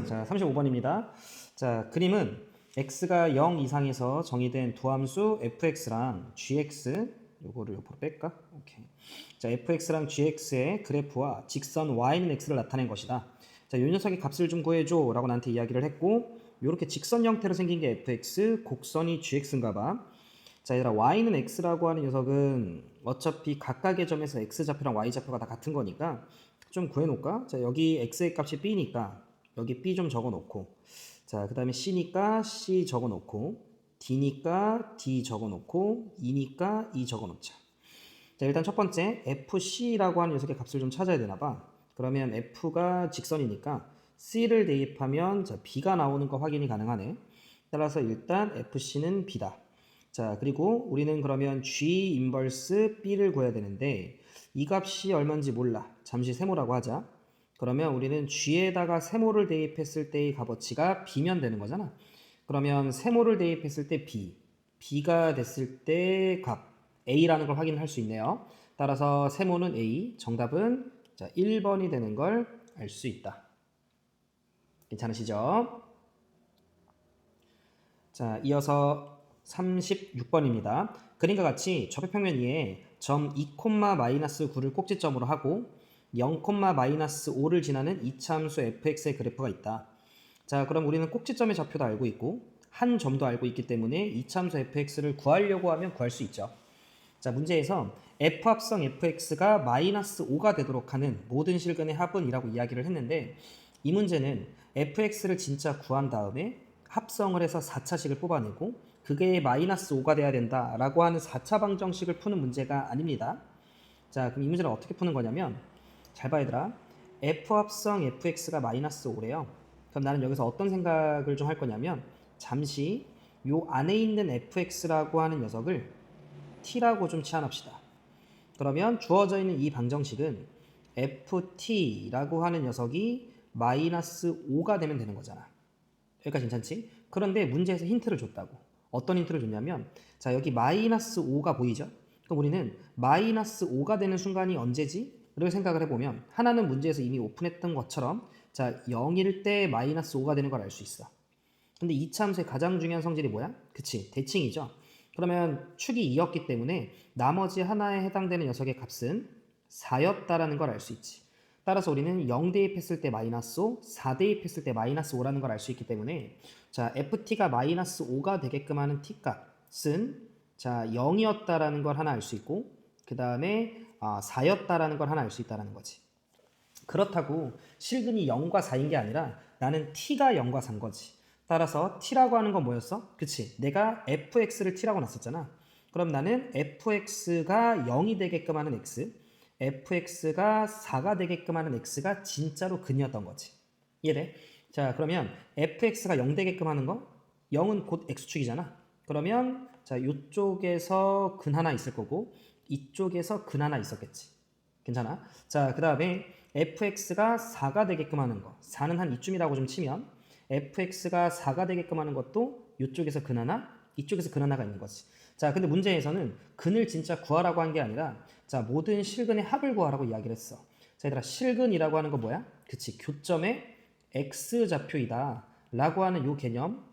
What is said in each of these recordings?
자, 35번입니다. 자, 그림은 x가 0 이상에서 정의된 두함수 fx랑 gx 요거를 옆으로 뺄까? 오케이. 자, fx랑 gx의 그래프와 직선 y는 x를 나타낸 것이다. 자, 요 녀석의 값을 좀 구해줘 라고 나한테 이야기를 했고, 요렇게 직선 형태로 생긴 게 fx, 곡선이 gx인가 봐. 자, 얘들아, y는 x라고 하는 녀석은 어차피 각각의 점에서 x좌표랑 y좌표가 다 같은 거니까 좀 구해놓을까? 자, 여기 x의 값이 b니까 여기 b 좀 적어놓고, 자, 그 다음에 c니까 c 적어놓고, d니까 d 적어놓고, e니까 e 적어놓자. 자, 일단 첫 번째 fc라고 하는 녀석의 값을 좀 찾아야 되나봐. 그러면 f가 직선이니까 c를 대입하면 자, b가 나오는 거 확인이 가능하네. 따라서 일단 fc는 b다. 자, 그리고 우리는 그러면 g 인버스 b를 구해야 되는데 이 값이 얼마인지 몰라. 잠시 세모라고 하자. 그러면 우리는 g에다가 세모를 대입했을 때의 값어치가 b면 되는 거잖아. 그러면 세모를 대입했을 때 b가 됐을 때 값 a라는 걸 확인할 수 있네요. 따라서 세모는 a, 정답은 자, 1번이 되는 걸 알 수 있다. 괜찮으시죠? 자, 이어서 36번입니다. 그림과 같이 좌표평면 위에 점 2,-9를 꼭지점으로 하고 0,-5를 지나는 이차함수 fx의 그래프가 있다. 자, 그럼 우리는 꼭지점의 좌표도 알고 있고 한 점도 알고 있기 때문에 이차함수 fx를 구하려고 하면 구할 수 있죠. 자, 문제에서 f 합성 fx가 -5가 되도록 하는 모든 실근의 합은 이라고 이야기를 했는데 이 문제는 fx를 진짜 구한 다음에 합성을 해서 4차식을 뽑아내고 그게 -5가 돼야 된다라고 하는 4차 방정식을 푸는 문제가 아닙니다. 자, 그럼 이 문제를 어떻게 푸는 거냐면 잘 봐 얘들아. f 합성 fx가 -5래요. 그럼 나는 여기서 어떤 생각을 좀 할 거냐면 잠시 요 안에 있는 fx라고 하는 녀석을 t라고 좀 치환합시다. 그러면 주어져 있는 이 방정식은 ft라고 하는 녀석이 -5가 되면 되는 거잖아. 여기까지 괜찮지? 그런데 문제에서 힌트를 줬다고. 어떤 힌트를 줬냐면 자, 여기 -5가 보이죠? 그럼 우리는 -5가 되는 순간이 언제지? 를 생각을 해보면 하나는 문제에서 이미 오픈했던 것처럼 자, 0일 때 -5가 되는 걸 알 수 있어. 근데 이차 함수의 가장 중요한 성질이 뭐야? 그치, 대칭이죠. 그러면 축이 2였기 때문에 나머지 하나에 해당되는 녀석의 값은 4였다라는 걸 알 수 있지. 따라서 우리는 0 대입했을 때 -5, 4 대입했을 때 -5라는 걸 알 수 있기 때문에 자, ft가 -5가 되게끔 하는 t값은 자, 0이었다라는 걸 하나 알 수 있고 그 다음에 4였다라는 걸 하나 알 수 있다라는 거지. 그렇다고 실근이 0과 4인 게 아니라 나는 t가 0과 4인 거지. 따라서 t라고 하는 건 뭐였어? 그치? 내가 fx를 t라고 놨었잖아. 그럼 나는 fx가 0이 되게끔 하는 x, fx가 4가 되게끔 하는 x가 진짜로 근이었던 거지. 이해돼? 자, 그러면 fx가 0 되게끔 하는 거? 0은 곧 x축이잖아. 그러면 자, 이쪽에서 근 하나 있을 거고 이쪽에서 근 하나 있었겠지. 괜찮아? 자, 그 다음에 fx가 4가 되게끔 하는 거. 4는 한 이쯤이라고 좀 치면 fx가 4가 되게끔 하는 것도 이쪽에서 근 하나, 이쪽에서 근 하나가 있는 거지. 자, 근데 문제에서는 근을 진짜 구하라고 한 게 아니라 자, 모든 실근의 합을 구하라고 이야기를 했어. 자, 얘들아, 실근이라고 하는 거 뭐야? 그치, 교점의 x좌표이다 라고 하는 요 개념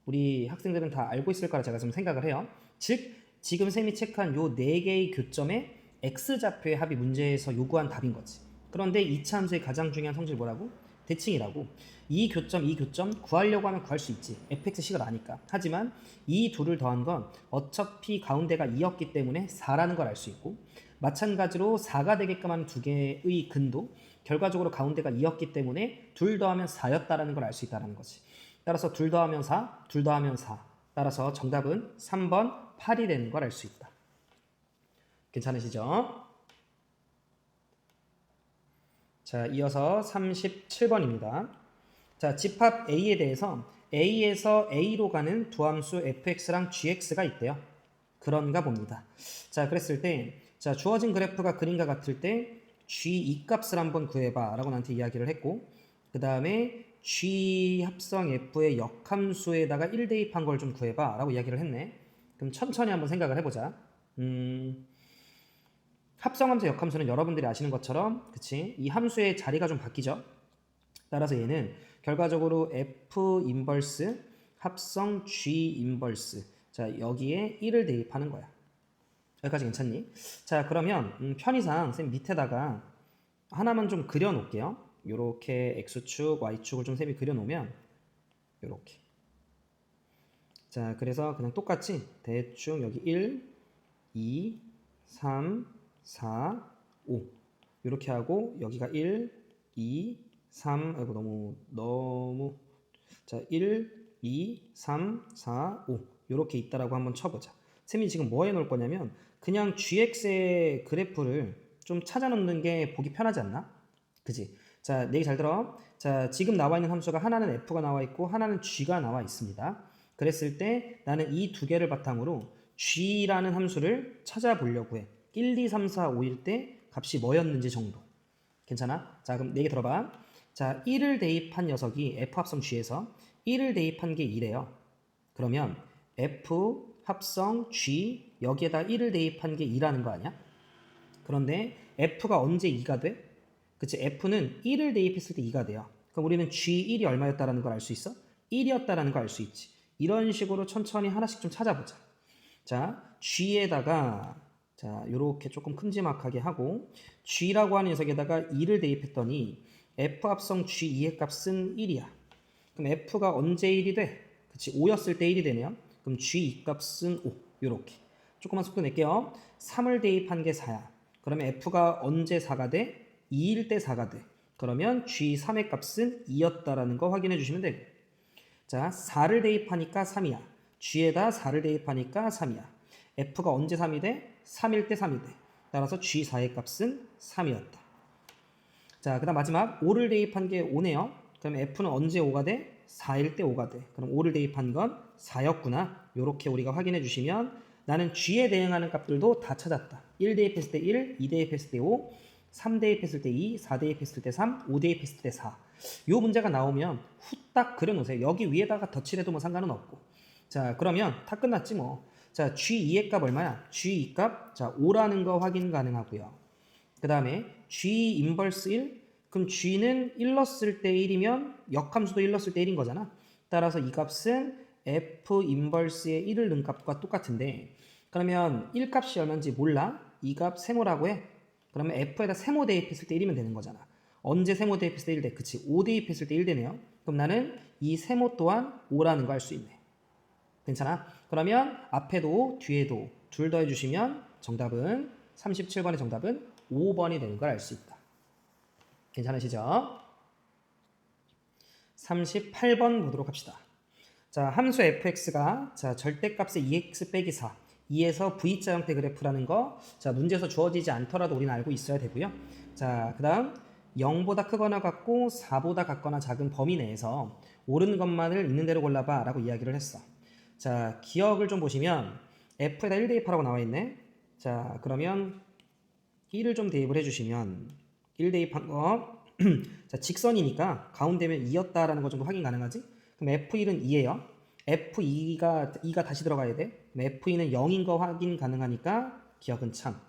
우리 학생들은 다 알고 있을 거라 제가 좀 생각을 해요. 즉, 지금 쌤이 체크한 요 4개의 교점의 x좌표의 합이 문제에서 요구한 답인 거지. 그런데 이차 함수의 가장 중요한 성질 뭐라고? 대칭이라고. 이 교점 구하려고 하면 구할 수 있지. fx식을 아니까. 하지만 이 둘을 더한 건 어차피 가운데가 2였기 때문에 4라는 걸 알 수 있고 마찬가지로 4가 되게끔 하는 두 개의 근도 결과적으로 가운데가 2였기 때문에 둘 더하면 4였다라는 걸 알 수 있다는 거지. 따라서 둘 더하면 4, 둘 더하면 4. 따라서 정답은 3번 8이 되는 걸 알 수 있다. 괜찮으시죠? 자, 이어서 37번입니다. 자, 집합 A에 대해서 A에서 A로 가는 두함수 fx랑 gx가 있대요. 그런가 봅니다. 자, 그랬을 때 자, 주어진 그래프가 그림과 같을 때 g2 값을 한번 구해봐 라고 나한테 이야기를 했고 그 다음에 g 합성 f의 역함수에다가 1 대입한 걸 좀 구해봐 라고 이야기를 했네. 그럼 천천히 한번 생각을 해보자. 합성함수 역함수는 여러분들이 아시는 것처럼 그치? 이 함수의 자리가 좀 바뀌죠. 따라서 얘는 결과적으로 F 인버스 합성 G 인버스. 자, 여기에 1을 대입하는 거야. 여기까지 괜찮니? 자, 그러면 편의상 쌤 밑에다가 하나만 좀 그려 놓을게요. 요렇게 X축, Y축을 좀 쌤이 그려 놓으면 요렇게. 자, 그래서 그냥 똑같이 대충 여기 1, 2, 3, 4, 5 요렇게 하고 여기가 1, 2, 3 아이고 너무 자 1, 2, 3, 4, 5 요렇게 있다라고 한번 쳐보자. 쌤이 지금 뭐 해놓을 거냐면 그냥 gx의 그래프를 좀 찾아 놓는 게 보기 편하지 않나? 그지? 자, 내 얘기 잘 들어. 자, 지금 나와 있는 함수가 하나는 f가 나와 있고 하나는 g가 나와 있습니다. 그랬을 때 나는 이 두 개를 바탕으로 g라는 함수를 찾아보려고 해. 1, 2, 3, 4, 5일 때 값이 뭐였는지 정도. 괜찮아? 자, 그럼 내 얘기 들어봐. 자, 1을 대입한 녀석이 f 합성 g에서 1을 대입한 게 2래요. 그러면 f 합성 g 여기에다 1을 대입한 게 2라는 거 아니야? 그런데 f가 언제 2가 돼? 그치? f는 1을 대입했을 때 2가 돼요. 그럼 우리는 g1이 얼마였다라는 걸 알 수 있어? 1이었다라는 걸 알 수 있지. 이런 식으로 천천히 하나씩 좀 찾아보자. 자, g에다가 자, 요렇게 조금 큼지막하게 하고 g라고 하는 녀석에다가 2를 대입했더니 f 합성 g2의 값은 1이야. 그럼 f가 언제 1이 돼? 그치, 5였을 때 1이 되네요. 그럼 g2 값은 5. 요렇게. 조금만 속도 낼게요. 3을 대입한 게 4야. 그러면 f가 언제 4가 돼? 2일 때 4가 돼. 그러면 g3의 값은 2였다라는 거 확인해 주시면 되고. 자, 4를 대입하니까 3이야. g에다 4를 대입하니까 3이야. f가 언제 3이 돼? 3일 때 3이 돼. 따라서 g4의 값은 3이었다. 자, 그 다음 마지막 5를 대입한 게 5네요. 그럼 f는 언제 5가 돼? 4일 때 5가 돼. 그럼 5를 대입한 건 4였구나. 이렇게 우리가 확인해 주시면 나는 g에 대응하는 값들도 다 찾았다. 1 대입했을 때 1, 2 대입했을 때 5, 3 대입했을 때 2, 4 대입했을 때 3, 5 대입했을 때 4. 요 문제가 나오면 후딱 그려놓으세요. 여기 위에다가 덧칠해도 뭐 상관은 없고. 자, 그러면 다 끝났지 뭐. 자, G2의 값 얼마야? G2 값, 자, 5라는 거 확인 가능하고요. 그 다음에 G 인버스 1, 그럼 G는 1 넣었을 때 1이면 역함수도 1 넣었을 때 1인 거잖아. 따라서 이 값은 F 인버스의 1을 넣은 값과 똑같은데 그러면 1 값이 얼마인지 몰라? 이 값 세모라고 해. 그러면 F에다 세모 대입했을 때 1이면 되는 거잖아. 언제 세모 대입했을 때 1 돼? 그치, 5 대입했을 때 1 되네요. 그럼 나는 이 세모 또한 5라는 거 알 수 있네. 괜찮아? 그러면 앞에도 뒤에도 둘 더 해주시면 정답은 37번의 정답은 5번이 되는 걸 알 수 있다. 괜찮으시죠? 38번 보도록 합시다. 자, 함수 fx가 자, 절대값의 2x 빼기 4 2에서 V자 형태 그래프라는 거 자, 문제에서 주어지지 않더라도 우리는 알고 있어야 되고요. 자, 그 다음 0보다 크거나 같고 4보다 같거나 작은 범위 내에서 옳은 것만을 있는 대로 골라봐 라고 이야기를 했어. 자, 기억을 좀 보시면 f에다 1 대입하라고 나와 있네. 자, 그러면 1을 좀 대입을 해주시면 1 대입한 거 자, 직선이니까 가운데면 2였다라는 거 정도 확인 가능하지? 그럼 F1은 2예요. F2가 2가 다시 들어가야 돼. 그럼 F2는 0인 거 확인 가능하니까 기억은 참.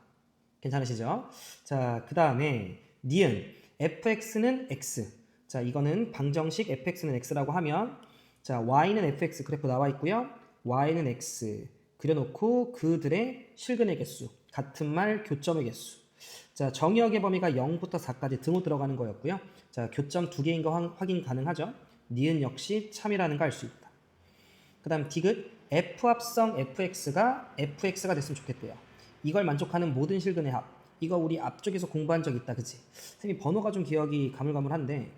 괜찮으시죠? 자, 그 다음에 니은 fx는 x. 자, 이거는 방정식 fx는 x라고 하면 자, y는 fx 그래프 나와 있고요. y는 x 그려놓고 그들의 실근의 개수 같은 말 교점의 개수. 자, 정의역의 범위가 0부터 4까지 등호 들어가는 거였고요. 자, 교점 두 개인 거 확인 가능하죠. 니은 역시 참이라는 거 알 수 있다. 그 다음 디귿 f 합성 fx가 됐으면 좋겠대요. 이걸 만족하는 모든 실근의 합. 이거 우리 앞쪽에서 공부한 적 있다, 그치? 쌤이 번호가 좀 기억이 가물가물한데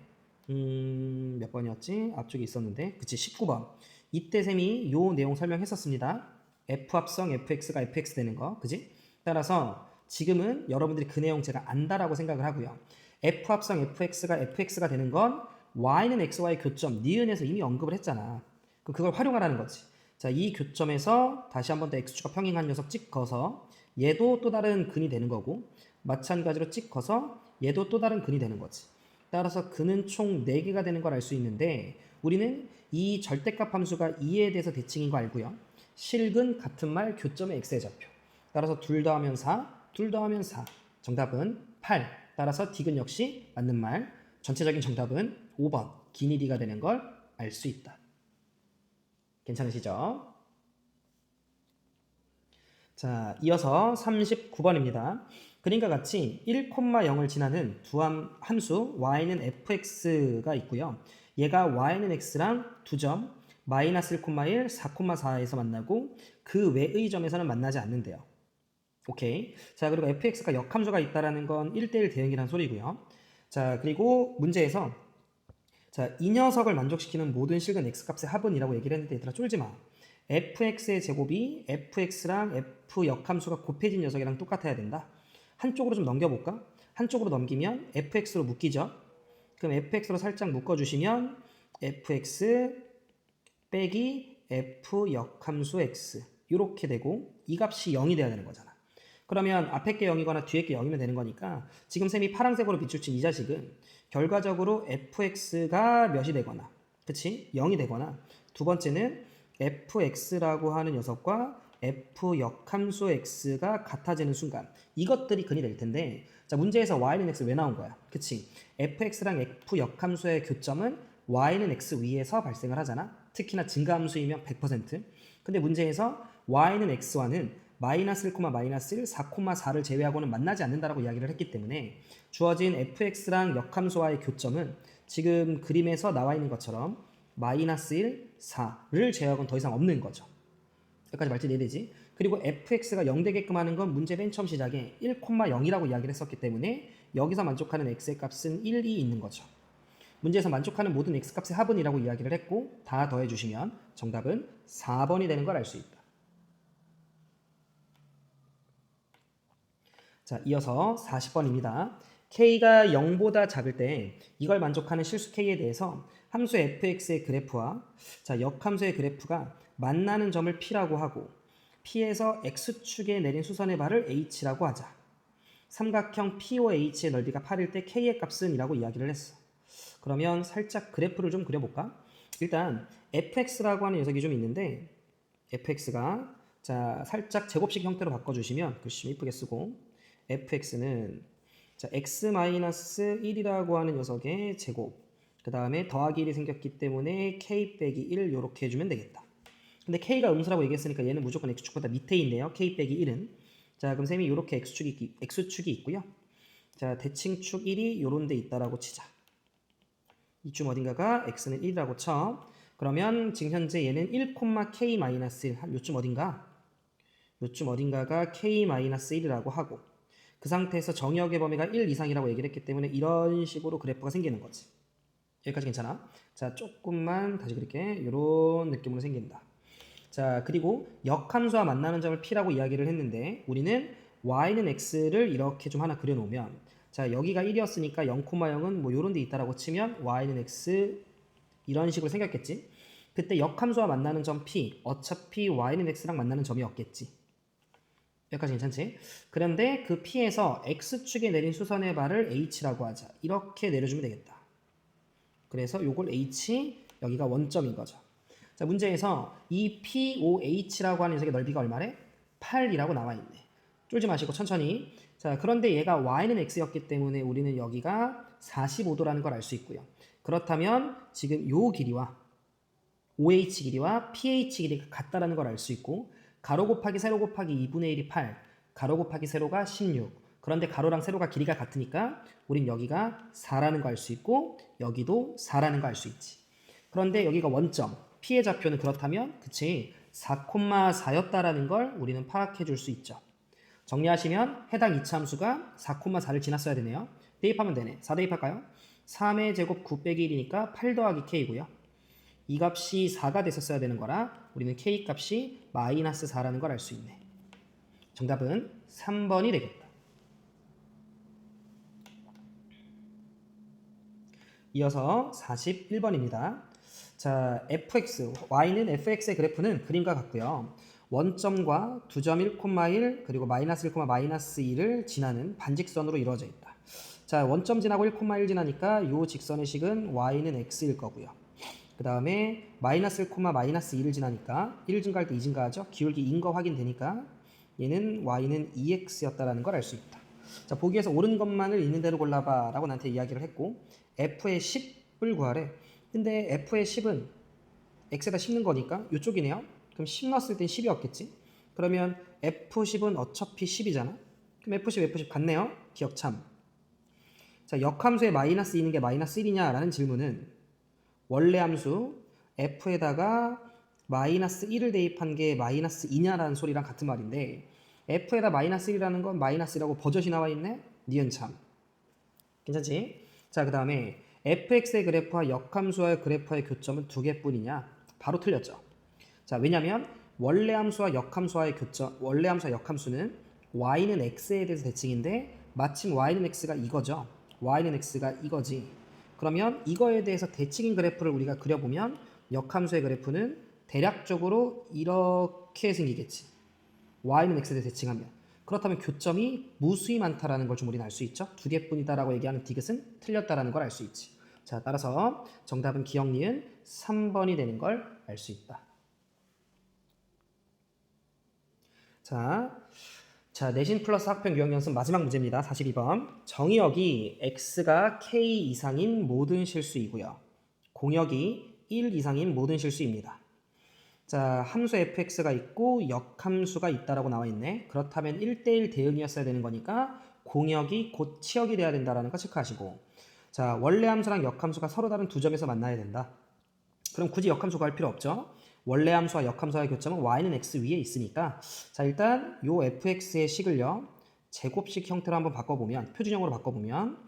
몇 번이었지? 앞쪽에 있었는데 그치, 19번. 이때 쌤이 요 내용 설명했었습니다. f 합성 fx가 fx 되는 거, 그치? 따라서 지금은 여러분들이 그 내용 제가 안다라고 생각을 하고요. f 합성 fx가 되는 건 y는 xy 교점 니은에서 이미 언급을 했잖아. 그럼 그걸 활용하라는 거지. 자, 이 교점에서 다시 한 번 더 x축과 평행한 녀석 찍어서 얘도 또 다른 근이 되는 거고 마찬가지로 찍어서 얘도 또 다른 근이 되는 거지. 따라서 근은 총 4개가 되는 걸 알 수 있는데 우리는 이 절대값 함수가 2에 대해서 대칭인 거 알고요. 실근 같은 말 교점의 x의 좌표. 따라서 둘 더하면 4, 둘 더하면 4. 정답은 8. 따라서 디귿 역시 맞는 말. 전체적인 정답은 5번 기니 D가 되는 걸 알 수 있다. 괜찮으시죠? 자, 이어서 39번입니다. 그림과 같이 1,0을 지나는 두함 함수 y는 fx가 있고요. 얘가 y는 x랑 두 점 마이너스 1,1, 4,4에서 만나고 그 외의 점에서는 만나지 않는데요. 오케이. 자, 그리고 fx가 역함수가 있다라는 건 1대1 대응이라는 소리고요. 자, 그리고 문제에서 자, 이 녀석을 만족시키는 모든 실근 x값의 합은이라고 얘기를 했는데 얘들아 쫄지 마. fx의 제곱이 fx랑 f 역함수가 곱해진 녀석이랑 똑같아야 된다. 한쪽으로 좀 넘겨볼까? 한쪽으로 넘기면 fx로 묶이죠. 그럼 fx로 살짝 묶어주시면 fx 빼기 f 역함수 x 이렇게 되고 이 값이 0이 돼야 되는 거잖아. 그러면 앞에 게 0이거나 뒤에 게 0이면 되는 거니까 지금 쌤이 파란색으로 비추친 이 자식은 결과적으로 fx가 몇이 되거나 그치? 0이 되거나 두 번째는 fx라고 하는 녀석과 f 역함수 x가 같아지는 순간 이것들이 근이 될 텐데 자 문제에서 y는 x 왜 나온 거야? 그치? fx랑 f 역함수의 교점은 y는 x 위에서 발생을 하잖아. 특히나 증가함수이면 100%. 근데 문제에서 y는 x와는 마이너스 1, 마이너스 1, 4,4를 제외하고는 만나지 않는다라고 이야기를 했기 때문에 주어진 fx랑 역함수와의 교점은 지금 그림에서 나와 있는 것처럼 마이너스 1, 4를 제외하고는 더 이상 없는 거죠. 여기까지 말지 이해되지? 그리고 fx가 0 되게끔 하는 건 문제 맨 처음 시작에 1,0이라고 이야기를 했었기 때문에 여기서 만족하는 x의 값은 1이 있는 거죠. 문제에서 만족하는 모든 x값의 합은이라고 이야기를 했고 다 더해주시면 정답은 4번이 되는 걸 알 수 있다. 자, 이어서 40번입니다. k가 0보다 작을 때 이걸 만족하는 실수 k에 대해서 함수 fx의 그래프와 자, 역함수의 그래프가 만나는 점을 p라고 하고 p에서 x축에 내린 수선의 발을 h라고 하자. 삼각형 POH의 넓이가 8일 때 k의 값은 이라고 이야기를 했어. 그러면 살짝 그래프를 좀 그려볼까? 일단 fx라고 하는 녀석이 좀 있는데 fx가 자 살짝 제곱식 형태로 바꿔주시면 글씨 좀 이쁘게 쓰고 fx는 자 x-1이라고 하는 녀석의 제곱 그 다음에 더하기 1이 생겼기 때문에 k 빼기 1 이렇게 해주면 되겠다. 근데 k가 음수라고 얘기했으니까 얘는 무조건 x축보다 밑에 있네요. k 빼기 1은 자 그럼 쌤이 이렇게 x축이 있고요. 자 대칭축 1이 요런 데 있다라고 치자. 이쯤 어딘가가 x는 1이라고 쳐. 그러면 지금 현재 얘는 1,k-1 요쯤 어딘가? 요쯤 어딘가가 k-1이라고 하고 그 상태에서 정의역의 범위가 1 이상이라고 얘기를 했기 때문에 이런 식으로 그래프가 생기는 거지. 여기까지 괜찮아? 자 조금만 다시 그릴게. 이런 느낌으로 생긴다. 자 그리고 역함수와 만나는 점을 p라고 이야기를 했는데 우리는 y는 x를 이렇게 좀 하나 그려놓으면 자 여기가 1이었으니까 0,0은 뭐 요런 데 있다라고 치면 y는 x 이런 식으로 생겼겠지. 그때 역함수와 만나는 점 p 어차피 y는 x랑 만나는 점이 없겠지. 여기까지 괜찮지? 그런데 그 p에서 x축에 내린 수선의 발을 h라고 하자. 이렇게 내려주면 되겠다. 그래서 요걸 h 여기가 원점인 거죠. 자 문제에서 이 POH라고 하는 녀석의 넓이가 얼마래? 8이라고 나와 있네. 쫄지 마시고 천천히. 자 그런데 얘가 y는 x였기 때문에 우리는 여기가 45도라는 걸 알 수 있고요. 그렇다면 지금 요 길이와 OH 길이와 PH 길이가 같다라는 걸 알 수 있고 가로 곱하기 세로 곱하기 2분의 1이 8 가로 곱하기 세로가 16 그런데 가로랑 세로가 길이가 같으니까 우린 여기가 4라는 걸 알 수 있고 여기도 4라는 걸 알 수 있지. 그런데 여기가 원점 P의 좌표는 그렇다면 그치 4,4였다라는 걸 우리는 파악해 줄 수 있죠. 정리하시면 해당 이차함수가 4,4를 지났어야 되네요. 대입하면 되네. 4 대입할까요? 3의 제곱 9 빼기 1이니까 8 더하기 k고요. 이 값이 4가 됐었어야 되는 거라 우리는 k 값이 마이너스 4라는 걸 알 수 있네. 정답은 3번이 되겠다. 이어서 41번입니다. 자, fx, y는 fx의 그래프는 그림과 같고요. 원점과 두 점 1,1 그리고 마이너스 1, 마이너스 2를 지나는 반직선으로 이루어져 있다. 자, 원점 지나고 1,1 지나니까 이 직선의 식은 y는 x일 거고요. 그 다음에 마이너스 1, 마이너스 2를 지나니까 1 증가할 때 2 증가하죠. 기울기 인 거 확인되니까 얘는 y는 2x였다라는 걸 알 수 있다. 자, 보기에서 옳은 것만을 있는 대로 골라봐 라고 나한테 이야기를 했고 f의 10을 구하래. 근데 f의 10은 x에다 씹는 거니까 이쪽이네요. 그럼 10 넣었을 땐 10이었겠지. 그러면 f10은 어차피 10이잖아. 그럼 f10 같네요. 기억 참. 자, 역함수에 마이너스 2는 게 마이너스 1이냐라는 질문은 원래 함수 f에다가 마이너스 1을 대입한 게 마이너스 2냐라는 소리랑 같은 말인데 f에다 마이너스 1이라는 건 마이너스라고 버젓이 나와 있네? 니은 참. 괜찮지? 자, 그 다음에 fx의 그래프와 역함수와의 그래프의 교점은 두 개뿐이냐? 바로 틀렸죠. 자, 왜냐면 원래 함수와 역함수와의 교점, 원래 함수와 역함수는 y는 x에 대해서 대칭인데 마침 y는 x가 이거죠. y는 x가 이거지. 그러면 이거에 대해서 대칭인 그래프를 우리가 그려보면 역함수의 그래프는 대략적으로 이렇게 생기겠지. y는 x에 대해서 대칭하면. 그렇다면 교점이 무수히 많다라는 걸 좀 우리는 알 수 있죠. 두 개뿐이다라고 얘기하는 디귿은 틀렸다라는 걸 알 수 있지. 자, 따라서 정답은 기억 니은 3번이 되는 걸 알 수 있다. 자, 내신 플러스 학평 유형 연습 마지막 문제입니다. 42번. 정의역이 x가 k 이상인 모든 실수이고요. 공역이 1 이상인 모든 실수입니다. 자, 함수 fx가 있고 역함수가 있다라고 나와 있네. 그렇다면 1대1 대응이었어야 되는 거니까 공역이 곧 치역이 돼야 된다라는 거 체크하시고. 자, 원래 함수랑 역함수가 서로 다른 두 점에서 만나야 된다. 그럼 굳이 역함수 구할 필요 없죠. 원래 함수와 역함수의 교점은 y는 x 위에 있으니까 자, 일단 요 fx의 식을요. 제곱식 형태로 한번 바꿔보면 표준형으로 바꿔보면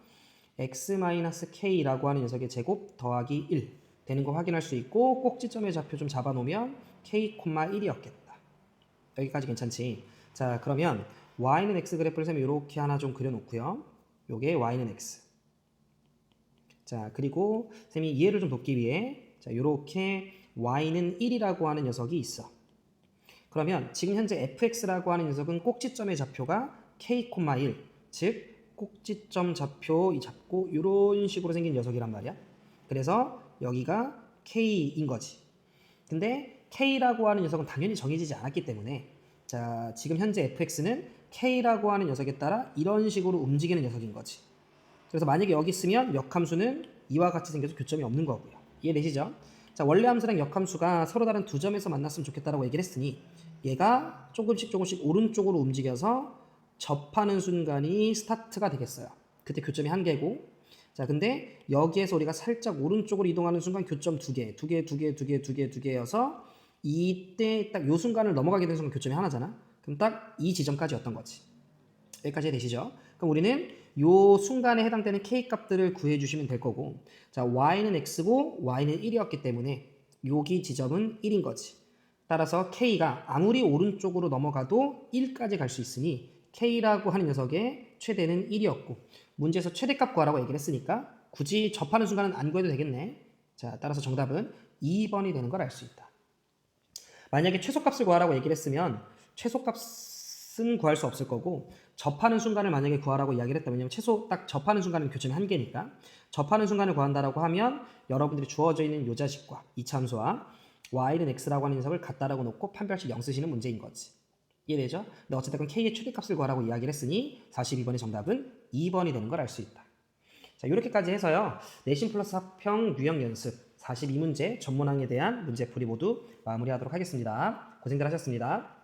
x-k라고 하는 녀석의 제곱 더하기 1 되는 거 확인할 수 있고 꼭지점의 좌표 좀 잡아놓으면 k,1이었겠다. 여기까지 괜찮지? 자, 그러면 y는 x 그래프를 쌤이 이렇게 하나 좀 그려놓고요. 요게 y는 x. 자, 그리고 쌤이 이해를 좀 돕기 위해 자, 요렇게 y는 1이라고 하는 녀석이 있어. 그러면 지금 현재 fx라고 하는 녀석은 꼭지점의 좌표가 k,1 즉 꼭지점 좌표 잡고 이런 식으로 생긴 녀석이란 말이야. 그래서 여기가 k인 거지. 근데 k라고 하는 녀석은 당연히 정해지지 않았기 때문에 자, 지금 현재 fx는 k라고 하는 녀석에 따라 이런 식으로 움직이는 녀석인 거지. 그래서 만약에 여기 있으면 역함수는 이와 같이 생겨서 교점이 없는 거고요. 이해되시죠? 자, 원래 함수랑 역함수가 서로 다른 두 점에서 만났으면 좋겠다라고 얘기를 했으니 얘가 조금씩 오른쪽으로 움직여서 접하는 순간이 스타트가 되겠어요. 그때 교점이 한 개고 자, 근데 여기에서 우리가 살짝 오른쪽으로 이동하는 순간 교점 두 개여서 이때 딱 요 순간을 넘어가게 되는 순간 교점이 하나잖아. 그럼 딱 이 지점까지였던 거지. 여기까지 되시죠? 그럼 우리는 요 순간에 해당되는 k 값들을 구해주시면 될 거고 자, y는 x고 y는 1이었기 때문에 여기 지점은 1인 거지. 따라서 k가 아무리 오른쪽으로 넘어가도 1까지 갈 수 있으니 k라고 하는 녀석의 최대는 1이었고 문제에서 최대값 구하라고 얘기를 했으니까 굳이 접하는 순간은 안 구해도 되겠네. 자, 따라서 정답은 2번이 되는 걸 알 수 있다. 만약에 최소값을 구하라고 얘기를 했으면 최소값은 구할 수 없을 거고 접하는 순간을 만약에 구하라고 이야기를 했다. 왜냐면 최소 딱 접하는 순간은 교점이 한 개니까 접하는 순간을 구한다라고 하면 여러분들이 주어져 있는 요 자식과 이차함수와 y는 x라고 하는 녀석을 같다라고 놓고 판별식 0 쓰시는 문제인 거지. 이해되죠? 근데 어쨌든 k의 최대값을 구하라고 이야기를 했으니 42번의 정답은 2번이 되는 걸 알 수 있다. 자, 이렇게까지 해서요. 내신 플러스 합평 유형 연습 42문제 전문항에 대한 문제풀이 모두 마무리하도록 하겠습니다. 고생들 하셨습니다.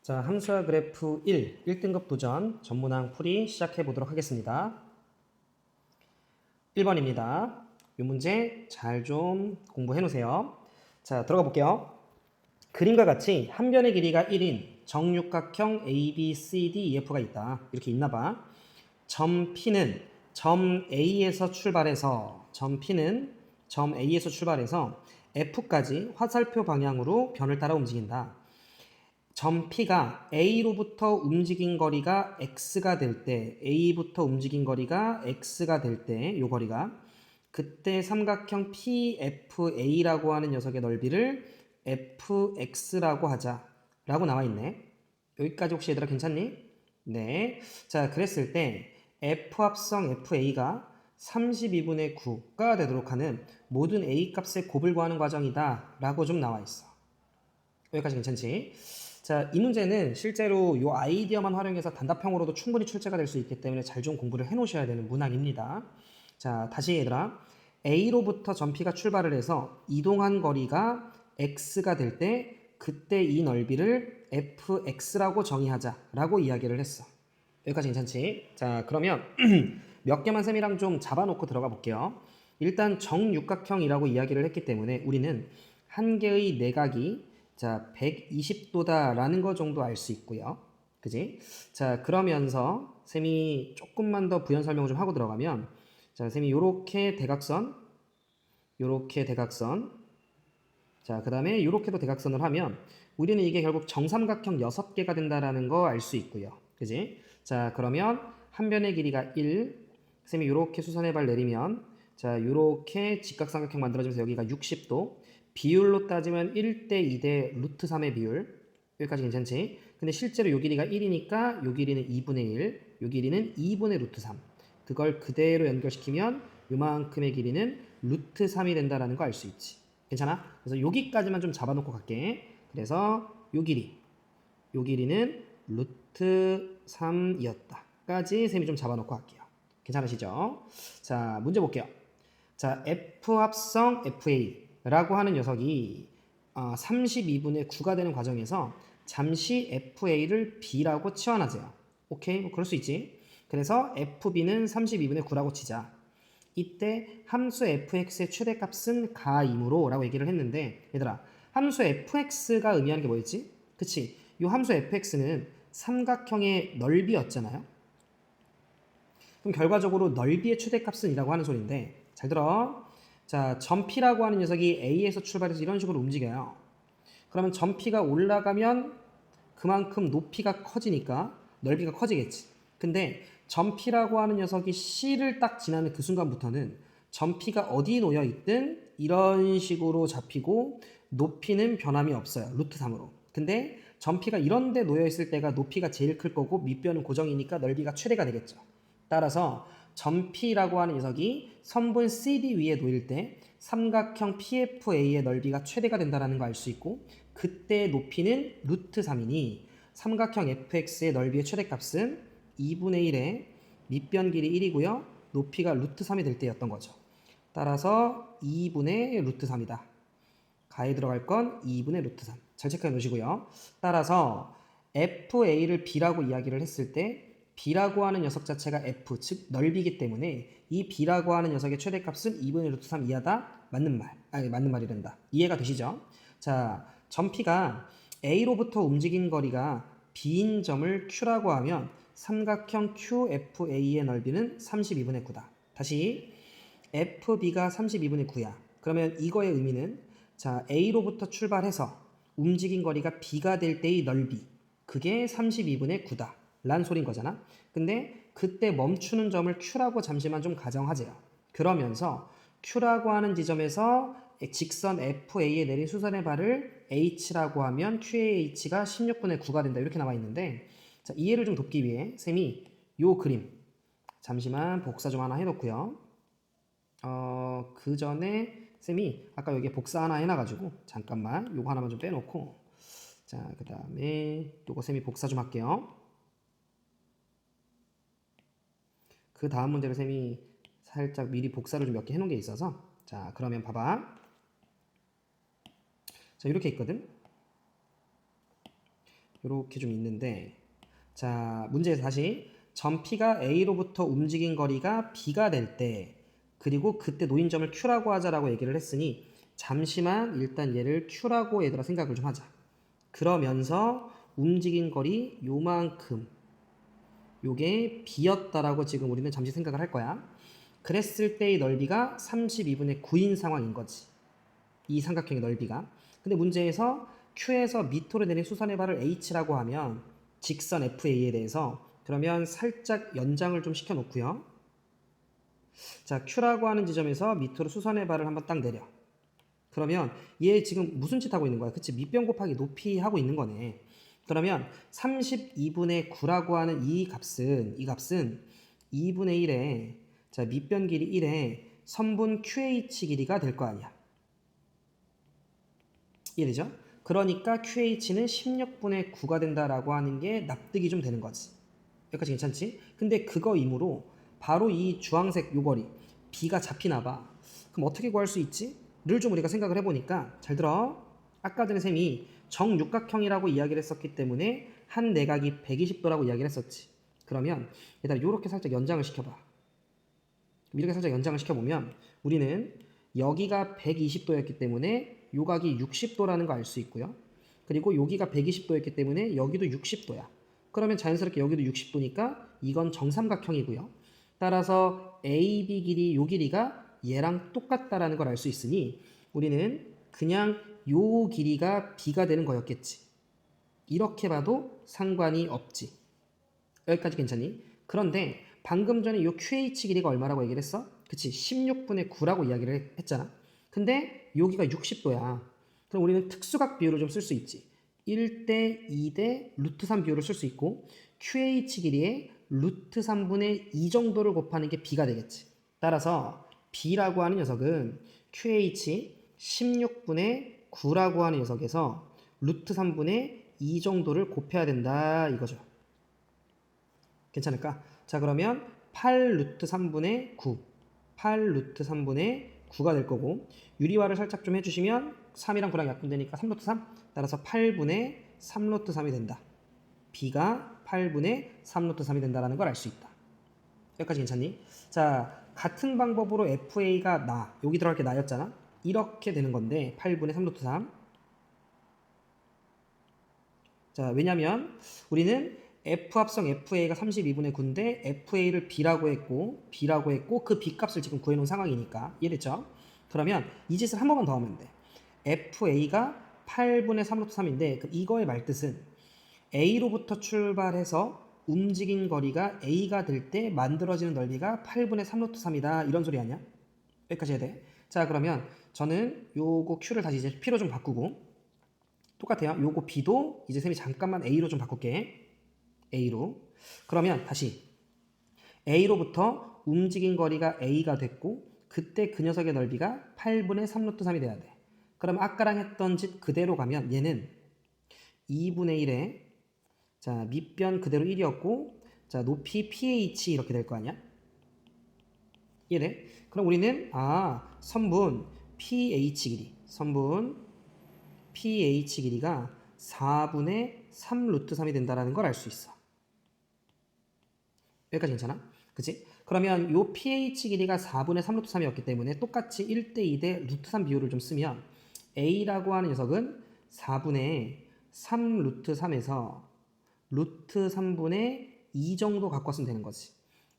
자, 함수와 그래프 1등급 도전 전문항 풀이 시작해 보도록 하겠습니다. 1번입니다. 이 문제 잘 좀 공부해 놓으세요. 자, 들어가 볼게요. 그림과 같이 한 변의 길이가 1인 정육각형 ABCDEF가 있다. 이렇게 있나 봐. 점 P는 점 A에서 출발해서 F까지 화살표 방향으로 변을 따라 움직인다. 점 P가 A로부터 움직인 거리가 X가 될 때, A부터 움직인 거리가 X가 될 때, 요 거리가 그때 삼각형 PFA라고 하는 녀석의 넓이를 FX라고 하자라고 나와 있네. 여기까지 혹시 얘들아 괜찮니? 네. 자, 그랬을 때 F 합성 FA가 32분의 9가 되도록 하는 모든 A 값의 곱을 구하는 과정이다 라고 좀 나와 있어. 여기까지 괜찮지? 자, 이 문제는 실제로 이 아이디어만 활용해서 단답형으로도 충분히 출제가 될 수 있기 때문에 잘 좀 공부를 해 놓으셔야 되는 문항입니다. 자, 다시 얘들아. A로부터 점피가 출발을 해서 이동한 거리가 x가 될 때 그때 이 넓이를 fx라고 정의하자라고 이야기를 했어. 여기까지 괜찮지? 자, 그러면 몇 개만 셈이랑 좀 잡아놓고 들어가 볼게요. 일단 정육각형이라고 이야기를 했기 때문에 우리는 한 개의 내각이 자 120도다라는 거 정도 알 수 있고요. 그지? 자, 그러면서 셈이 조금만 더 부연 설명 좀 하고 들어가면 자, 셈이 요렇게 대각선, 요렇게 대각선, 자, 그 다음에 요렇게도 대각선을 하면 우리는 이게 결국 정삼각형 6개가 된다라는 거 알 수 있고요. 그지? 자, 그러면 한 변의 길이가 1, 셈이 요렇게 수선의 발 내리면 자, 요렇게 직각삼각형 만들어지면서 여기가 60도, 비율로 따지면 1대 2대 루트 3의 비율, 여기까지 괜찮지? 근데 실제로 요 길이가 1이니까 요 길이는 2분의 1, 요 길이는 2분의 루트 3. 그걸 그대로 연결시키면 요만큼의 길이는 루트 3이 된다라는 거 알 수 있지. 괜찮아? 그래서 여기까지만 좀 잡아놓고 갈게. 그래서 요 길이는 루트 3이었다. 까지 셈이 좀 잡아놓고 갈게요. 괜찮으시죠? 자, 문제 볼게요. 자, F 합성 FA라고 하는 녀석이 32분의 9가 되는 과정에서 잠시 FA를 B라고 치환하세요. 오케이? 뭐 그럴 수 있지. 그래서 FB는 32분의 9라고 치자. 이때 함수 fx의 최대값은 가이므로 라고 얘기를 했는데 얘들아 함수 fx가 의미하는 게 뭐였지? 그치? 이 함수 fx는 삼각형의 넓이였잖아요. 그럼 결과적으로 넓이의 최대값은 이라고 하는 소리인데 잘 들어. 자, 점피라고 하는 녀석이 A에서 출발해서 이런 식으로 움직여요. 그러면 점피가 올라가면 그만큼 높이가 커지니까 넓이가 커지겠지. 근데 점피라고 하는 녀석이 C를 딱 지나는 그 순간부터는 점피가 어디 놓여 있든 이런 식으로 잡히고 높이는 변함이 없어요. 루트 3으로. 근데 점피가 이런 데 놓여 있을 때가 높이가 제일 클 거고 밑변은 고정이니까 넓이가 최대가 되겠죠. 따라서 점피라고 하는 녀석이 선분 CD 위에 놓일 때 삼각형 PFA의 넓이가 최대가 된다는 거 알 수 있고 그때 높이는 루트 3이니 삼각형 fx의 넓이의 최대값은 2분의 1의 밑변 길이 1이고요. 높이가 루트 3이 될 때였던 거죠. 따라서 2분의 루트 3이다. 가에 들어갈 건 2분의 루트 3. 잘 체크해 놓으시고요. 따라서 FA를 B라고 이야기를 했을 때 B라고 하는 녀석 자체가 F, 즉 넓이기 때문에 이 B라고 하는 녀석의 최대값은 2분의 루트 3 이하다. 맞는 말. 아니, 맞는 말이 된다. 이해가 되시죠? 자, 점피가 A로부터 움직인 거리가 B인 점을 Q라고 하면 삼각형 QFA의 넓이는 32분의 9다. 다시 FB가 32분의 9야. 그러면 이거의 의미는 자, A로부터 출발해서 움직인 거리가 B가 될 때의 넓이 그게 32분의 9다. 란 소린 거잖아. 근데 그때 멈추는 점을 Q라고 잠시만 좀 가정하세요. 그러면서 Q라고 하는 지점에서 직선 FA에 내린 수선의 발을 H라고 하면 QAH가 16분의 9가 된다. 이렇게 나와 있는데 자, 이해를 좀 돕기 위해 쌤이 요 그림 잠시만 복사 좀 하나 해놓고요. 그 전에 쌤이 아까 여기에 복사 하나 해놔가지고 잠깐만 요거 하나만 좀 빼놓고 자, 그 다음에 요거 쌤이 복사 좀 할게요. 그 다음 문제를 쌤이 살짝 미리 복사를 좀 몇 개 해놓은 게 있어서 자, 그러면 봐봐. 자, 이렇게 있거든. 이렇게 좀 있는데 자, 문제에서 다시 점피가 A로부터 움직인 거리가 B가 될 때 그리고 그때 놓인 점을 Q라고 하자라고 얘기를 했으니 잠시만 일단 얘를 Q라고 얘들아 생각을 좀 하자. 그러면서 움직인 거리 요만큼 요게 B였다라고 지금 우리는 잠시 생각을 할 거야. 그랬을 때의 넓이가 32분의 9인 상황인 거지. 이 삼각형의 넓이가. 근데 문제에서 Q에서 밑으로 내린 수선의 발을 H라고 하면 직선 FA에 대해서 그러면 살짝 연장을 좀 시켜 놓고요. 자, Q라고 하는 지점에서 밑으로 수선의 발을 한번 딱 내려. 그러면 얘 지금 무슨 짓 하고 있는 거야? 그치? 밑변 곱하기 높이 하고 있는 거네. 그러면 32분의 9라고 하는 이 값은 2분의 1에 자, 밑변 길이 1에 선분 QH 길이가 될 거 아니야. 이해되죠? 그러니까 QH는 16분의 9가 된다라고 하는 게 납득이 좀 되는 거지. 여기까지 괜찮지? 근데 그거이므로 바로 이 주황색 요 거리 B가 잡히나 봐. 그럼 어떻게 구할 수 있지? 를 좀 우리가 생각을 해보니까 잘 들어. 아까 전에 쌤이 정육각형이라고 이야기를 했었기 때문에 한 내각이 120도라고 이야기를 했었지. 그러면 얘들아 요렇게 살짝 연장을 시켜봐. 이렇게 살짝 연장을 시켜보면 우리는 여기가 120도였기 때문에 요 각이 60도라는 거 알 수 있고요. 그리고 여기가 120도였기 때문에 여기도 60도야. 그러면 자연스럽게 여기도 60도니까 이건 정삼각형이고요. 따라서 AB 길이 요 길이가 얘랑 똑같다라는 걸 알 수 있으니 우리는 그냥 요 길이가 B가 되는 거였겠지. 이렇게 봐도 상관이 없지. 여기까지 괜찮니? 그런데 방금 전에 요 QH 길이가 얼마라고 얘기를 했어? 그치? 16분의 9라고 이야기를 했잖아. 근데 여기가 60도야. 그럼 우리는 특수각 비율을 좀 쓸 수 있지. 1대 2대 루트 3 비율을 쓸 수 있고 QH 길이에 루트 3분의 2 정도를 곱하는 게 B가 되겠지. 따라서 B라고 하는 녀석은 QH 16분의 9라고 하는 녀석에서 루트 3분의 2 정도를 곱해야 된다 이거죠. 괜찮을까? 자 그러면 8 루트 3분의 9 8 루트 3분의 9가 될 거고 유리화를 살짝 좀 해주시면 3이랑 9랑 약분되니까 3 루트 3 따라서 8분의 3 루트 3이 된다. B가 8분의 3 루트 3이 된다는 걸 알 수 있다. 여기까지 괜찮니? 자 같은 방법으로 FA가 나 여기 들어갈 게 나였잖아. 이렇게 되는 건데 8분의 3 루트 3 자 왜냐면 우리는 F 합성 FA가 32분의 9인데 FA를 B라고 했고 그 B 값을 지금 구해놓은 상황이니까 이해됐죠? 그러면 이 짓을 한 번만 더 하면 돼. FA가 8분의 3 루트 3인데 그럼 이거의 말뜻은 A로부터 출발해서 움직인 거리가 A가 될 때 만들어지는 넓이가 8분의 3 루트 3이다 이런 소리 아니야? 여기까지 해야 돼. 자 그러면 저는 요거 Q를 다시 이제 P로 좀 바꾸고 똑같아요. 요거 B도 이제 쌤이 잠깐만 A로 좀 바꿀게. A로. 그러면 다시 A로부터 움직인 거리가 A가 됐고 그때 그 녀석의 넓이가 8분의 3 루트 3이 돼야 돼. 그럼 아까랑 했던 짓 그대로 가면 얘는 2분의 1에 자 밑변 그대로 1이었고 자 높이 PH 이렇게 될 거 아니야? 이해돼? 그럼 우리는 선분 PH 길이 선분 PH 길이가 4분의 3 루트 3이 된다는 걸 알 수 있어. 여기까지 괜찮아? 그치? 그러면 요 pH 길이가 4분의 3 루트 3이었기 때문에 똑같이 1대 2대 루트 3 비율을 좀 쓰면 A라고 하는 녀석은 4분의 3 루트 3에서 루트 3분의 2 정도 갖고 왔으면 되는 거지.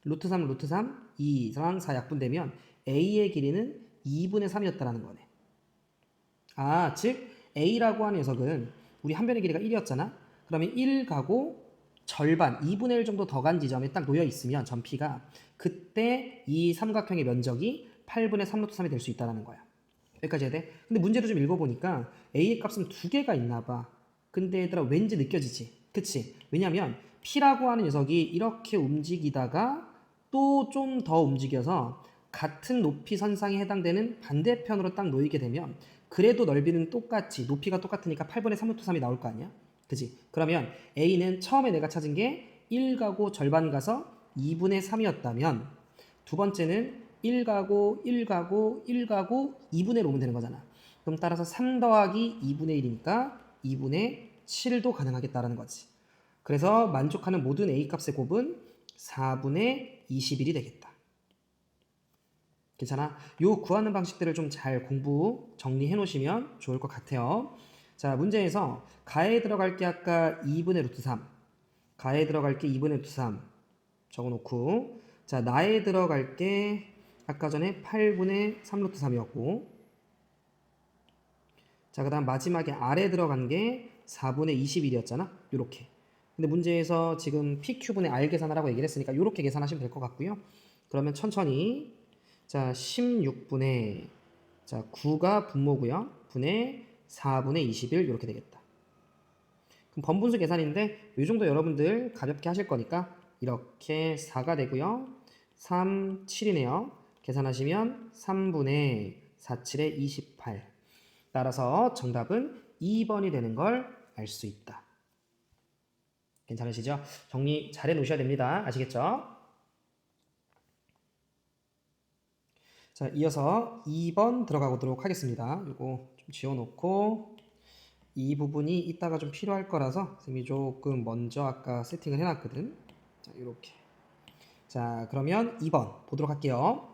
루트 3, 루트 3, 2랑 4 약분되면 A의 길이는 2분의 3이었다는 거네. 즉 A라고 하는 녀석은 우리 한 변의 길이가 1이었잖아. 그러면 1 가고 절반 2분의 1 정도 더 간 지점에 딱 놓여 있으면 점 P가 그때 이 삼각형의 면적이 8분의 3 루트 3이 될 수 있다는 거야. 여기까지 해야 돼? 근데 문제를 좀 읽어보니까 A의 값은 두 개가 있나 봐. 근데 얘들아 왠지 느껴지지? 그치? 왜냐면 P라고 하는 녀석이 이렇게 움직이다가 또 좀 더 움직여서 같은 높이 선상에 해당되는 반대편으로 딱 놓이게 되면 그래도 넓이는 똑같지. 높이가 똑같으니까 8분의 3 루트 3이 나올 거 아니야? 그지? 그러면 A는 처음에 내가 찾은 게 1 가고 절반 가서 2분의 3이었다면 두 번째는 1 가고 1 가고 1 가고 2분의 1 오면 되는 거잖아. 그럼 따라서 3 더하기 2분의 1이니까 2분의 7도 가능하겠다라는 거지. 그래서 만족하는 모든 A 값의 곱은 4분의 21이 되겠다. 괜찮아? 요 구하는 방식들을 좀 잘 공부 정리해 놓으시면 좋을 것 같아요. 자, 문제에서 가에 들어갈 게 아까 2분의 루트 3 가에 들어갈 게 2분의 루트 3 적어놓고 자, 나에 들어갈 게 아까 전에 8분의 3 루트 3이었고 자, 그 다음 마지막에 아래 들어간 게 4분의 21이었잖아. 요렇게. 근데 문제에서 지금 PQ분의 R 계산하라고 얘기를 했으니까 요렇게 계산하시면 될 것 같고요. 그러면 천천히 자 16분의 자 9가 분모고요. 분의 4분의 21 이렇게 되겠다. 그럼 번분수 계산인데 이 정도 여러분들 가볍게 하실 거니까 이렇게 4가 되고요. 3, 7이네요. 계산하시면 3분의 4, 7에 28. 따라서 정답은 2번이 되는 걸 알 수 있다. 괜찮으시죠? 정리 잘 해놓으셔야 됩니다. 아시겠죠? 자, 이어서 2번 들어가 보도록 하겠습니다. 이거 좀 지워놓고 이 부분이 이따가 좀 필요할 거라서 선생님이 조금 먼저 아까 세팅을 해놨거든. 자, 이렇게. 자, 그러면 2번 보도록 할게요.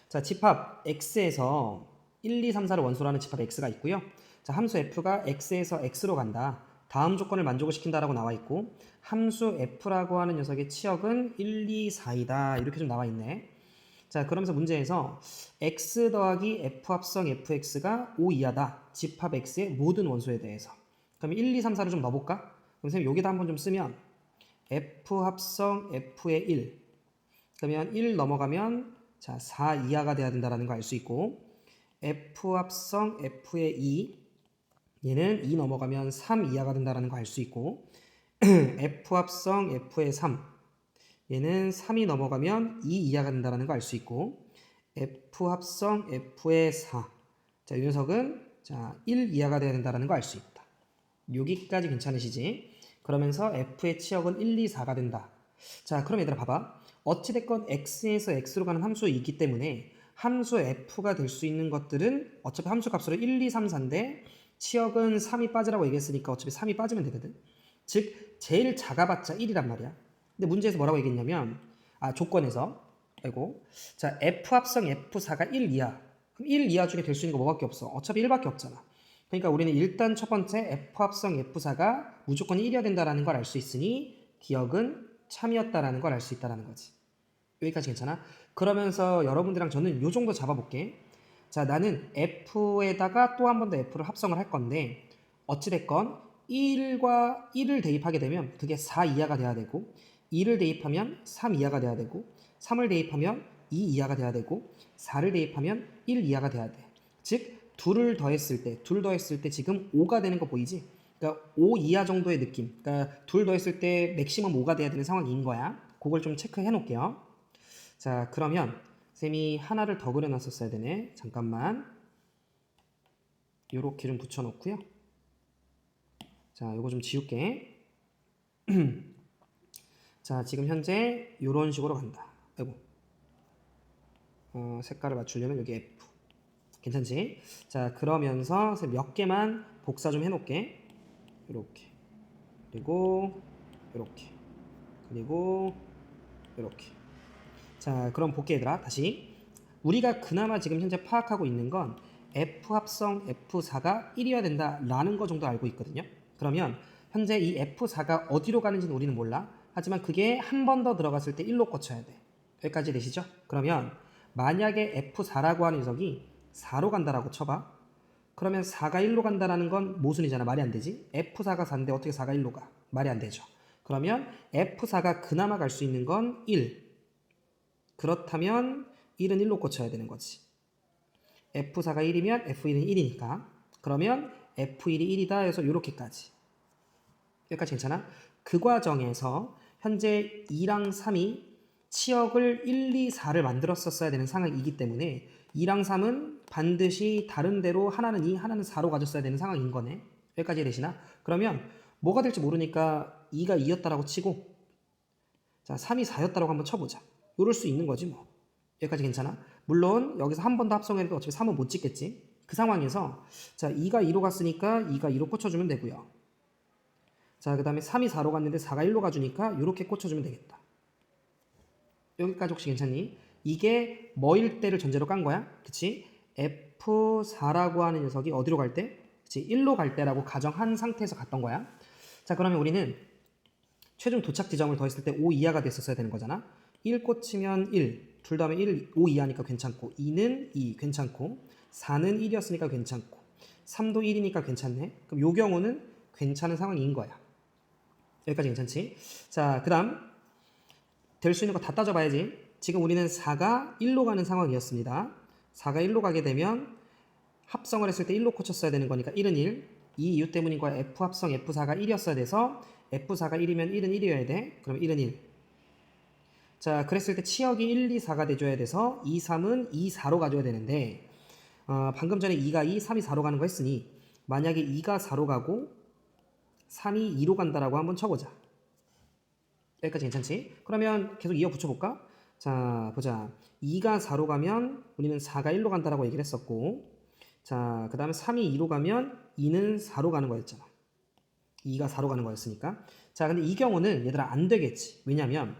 자, 집합 x에서 1, 2, 3, 4를 원소로 하는 집합 x가 있고요. 자, 함수 f가 x에서 x로 간다. 다음 조건을 만족을 시킨다라고 나와 있고, 함수 f라고 하는 녀석의 치역은 1, 2, 4이다. 이렇게 좀 나와 있네. 자, 그러면서 문제에서 x 더하기 f 합성 fx가 5 이하다. 집합 x의 모든 원소에 대해서. 그럼 1, 2, 3, 4를 좀 넣어볼까? 그럼 선생님 여기다 한번 좀 쓰면 f 합성 f의 1. 그러면 1 넘어가면 자, 4 이하가 돼야 된다는 거 알 수 있고, f 합성 f의 2. 얘는 2 넘어가면 3 이하가 된다는 거 알 수 있고, f 합성 f의 3. 얘는 3이 넘어가면 2 이하가 된다는 거 알 수 있고, f 합성 f의 4. 자, 이 녀석은 자, 1 이하가 돼야 된다는 거 알 수 있다. 여기까지 괜찮으시지? 그러면서 f의 치역은 1, 2, 4가 된다. 자, 그럼 얘들아 봐봐. 어찌됐건 x에서 x로 가는 함수이기 때문에 함수 f가 될 수 있는 것들은 어차피 함수 값으로 1, 2, 3, 4인데 치역은 3이 빠지라고 얘기했으니까 어차피 3이 빠지면 되거든. 즉 제일 작아봤자 1이란 말이야. 근데 문제에서 뭐라고 얘기했냐면 조건에서 자, f 합성 f4가 1 이하. 그럼 1 이하 중에 될 수 있는 거 뭐밖에 없어? 어차피 1밖에 없잖아. 그러니까 우리는 일단 첫 번째 f 합성 f4가 무조건 1이어야 된다라는 걸 알 수 있으니 기억은 참이었다라는 걸 알 수 있다라는 거지. 여기까지 괜찮아? 그러면서 여러분들이랑 저는 요 정도 잡아볼게. 자, 나는 f에다가 또 한 번 더 f를 합성을 할 건데 어찌됐건 1과 1을 대입하게 되면 그게 4 이하가 돼야 되고 2를 대입하면 3 이하가 돼야 되고 3을 대입하면 2 이하가 돼야 되고 4를 대입하면 1 이하가 돼야 돼. 즉 둘 더했을 때 지금 5가 되는 거 보이지? 그러니까 5 이하 정도의 느낌. 그러니까 둘 더했을 때 맥시멈 5가 돼야 되는 상황인 거야. 그걸 좀 체크해 놓을게요. 자, 그러면 쌤이 하나를 더 그려놨었어야 되네. 잠깐만. 요렇게 좀 붙여놓고요. 자, 요거 좀 지울게. 자, 지금 현재 요런 식으로 간다. 아이고. 색깔을 맞추려면 여기 F. 괜찮지? 자, 그러면서 몇 개만 복사 좀 해놓을게. 요렇게. 그리고 요렇게. 그리고 요렇게. 자, 그럼 볼게 얘들아. 다시. 우리가 그나마 지금 현재 파악하고 있는 건 F 합성 F4가 1이어야 된다라는 거 정도 알고 있거든요. 그러면 현재 이 F4가 어디로 가는지는 우리는 몰라. 하지만 그게 한 번 더 들어갔을 때 1로 꽂혀야 돼. 여기까지 되시죠? 그러면 만약에 F4라고 하는 녀석이 4로 간다라고 쳐봐. 그러면 4가 1로 간다라는 건 모순이잖아. 말이 안 되지. F4가 4인데 어떻게 4가 1로 가? 말이 안 되죠. 그러면 F4가 그나마 갈 수 있는 건 1. 그렇다면 1은 1로 꽂혀야 되는 거지. F4가 1이면 F1은 1이니까. 그러면 F1이 1이다 해서 이렇게까지. 여기까지 괜찮아? 그 과정에서 현재 2랑 3이 치역을 1, 2, 4를 만들었었어야 되는 상황이기 때문에 2랑 3은 반드시 다른 데로 하나는 2, 하나는 4로 가졌어야 되는 상황인 거네. 여기까지 되시나? 그러면 뭐가 될지 모르니까 2가 2였다라고 치고 자, 3이 4였다라고 한번 쳐보자. 이럴 수 있는 거지 뭐. 여기까지 괜찮아? 물론 여기서 한 번 더 합성해도 어차피 3은 못 찍겠지. 그 상황에서 자, 2가 2로 갔으니까 2가 2로 꽂혀주면 되고요. 자, 그 다음에 3이 4로 갔는데 4가 1로 가주니까 이렇게 꽂혀주면 되겠다. 여기까지 혹시 괜찮니? 이게 뭐일 때를 전제로 깐 거야? 그치? F4라고 하는 녀석이 어디로 갈 때? 그치? 1로 갈 때라고 가정한 상태에서 갔던 거야. 자, 그러면 우리는 최종 도착 지점을 더했을 때 5 이하가 됐었어야 되는 거잖아. 1 꽂히면 1, 둘 다음에 1, 5 이하니까 괜찮고 2는 2 괜찮고 4는 1이었으니까 괜찮고 3도 1이니까 괜찮네. 그럼 요 경우는 괜찮은 상황인 거야. 여기까지 괜찮지? 자, 그 다음 될 수 있는 거 다 따져봐야지. 지금 우리는 4가 1로 가는 상황이었습니다. 4가 1로 가게 되면 합성을 했을 때 1로 꽂혔어야 되는 거니까 1은 1. 이 이유 때문인 거야. F 합성 F4가 1이었어야 돼서 F4가 1이면 1은 1이어야 돼. 그럼 1은 1. 자, 그랬을 때 치역이 1, 2, 4가 돼줘야 돼서 2, 3은 2, 4로 가줘야 되는데 방금 전에 2가 2, 3이 4로 가는 거 했으니 만약에 2가 4로 가고 3이 2로 간다라고 한번 쳐보자. 여기까지 괜찮지? 그러면 계속 이어 붙여볼까? 자, 보자. 2가 4로 가면 우리는 4가 1로 간다라고 얘기를 했었고, 자, 그 다음에 3이 2로 가면 2는 4로 가는 거였잖아. 2가 4로 가는 거였으니까. 자, 근데 이 경우는 얘들아 안 되겠지. 왜냐면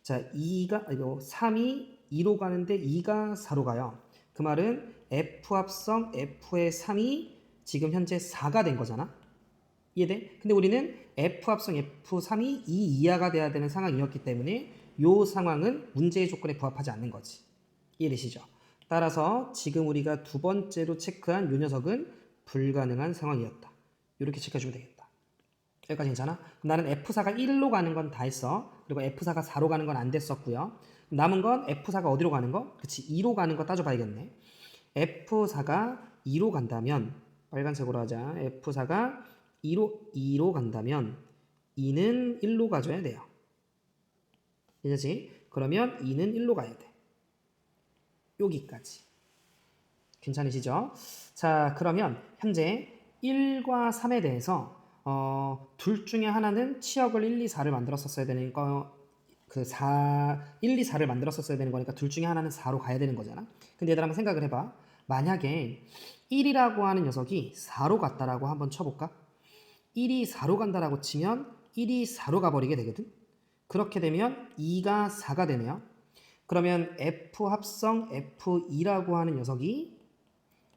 자, 3이 2로 가는데 2가 4로 가요. 그 말은 F 합성 F의 3이 지금 현재 4가 된 거잖아. 이해돼? 근데 우리는 F 합성 F3이 2 이하가 돼야 되는 상황이었기 때문에 이 상황은 문제의 조건에 부합하지 않는 거지. 이해되시죠? 따라서 지금 우리가 두 번째로 체크한 이 녀석은 불가능한 상황이었다. 이렇게 체크해주면 되겠다. 여기까지 괜찮아? 나는 F4가 1로 가는 건 다 했어. 그리고 F4가 4로 가는 건 안 됐었고요. 남은 건 F4가 어디로 가는 거? 그치, 2로 가는 거 따져봐야겠네. F4가 2로 간다면, 빨간색으로 하자. F4가 2로 간다면 2는 1로 가줘야 돼요. 이제지? 그러면 2는 1로 가야 돼. 여기까지. 괜찮으시죠? 자, 그러면 현재 1과 3에 대해서 둘 중에 하나는 치역을 1, 2, 4를 만들었었어야 되는 거, 1, 2, 4를 만들었었어야 되는 거니까 둘 중에 하나는 4로 가야 되는 거잖아. 근데 얘들 한번 생각을 해봐. 만약에 1이라고 하는 녀석이 4로 갔다라고 한번 쳐볼까? 1이 4로 간다라고 치면 1이 4로 가버리게 되거든. 그렇게 되면 2가 4가 되네요. 그러면 F 합성 F2라고 하는 녀석이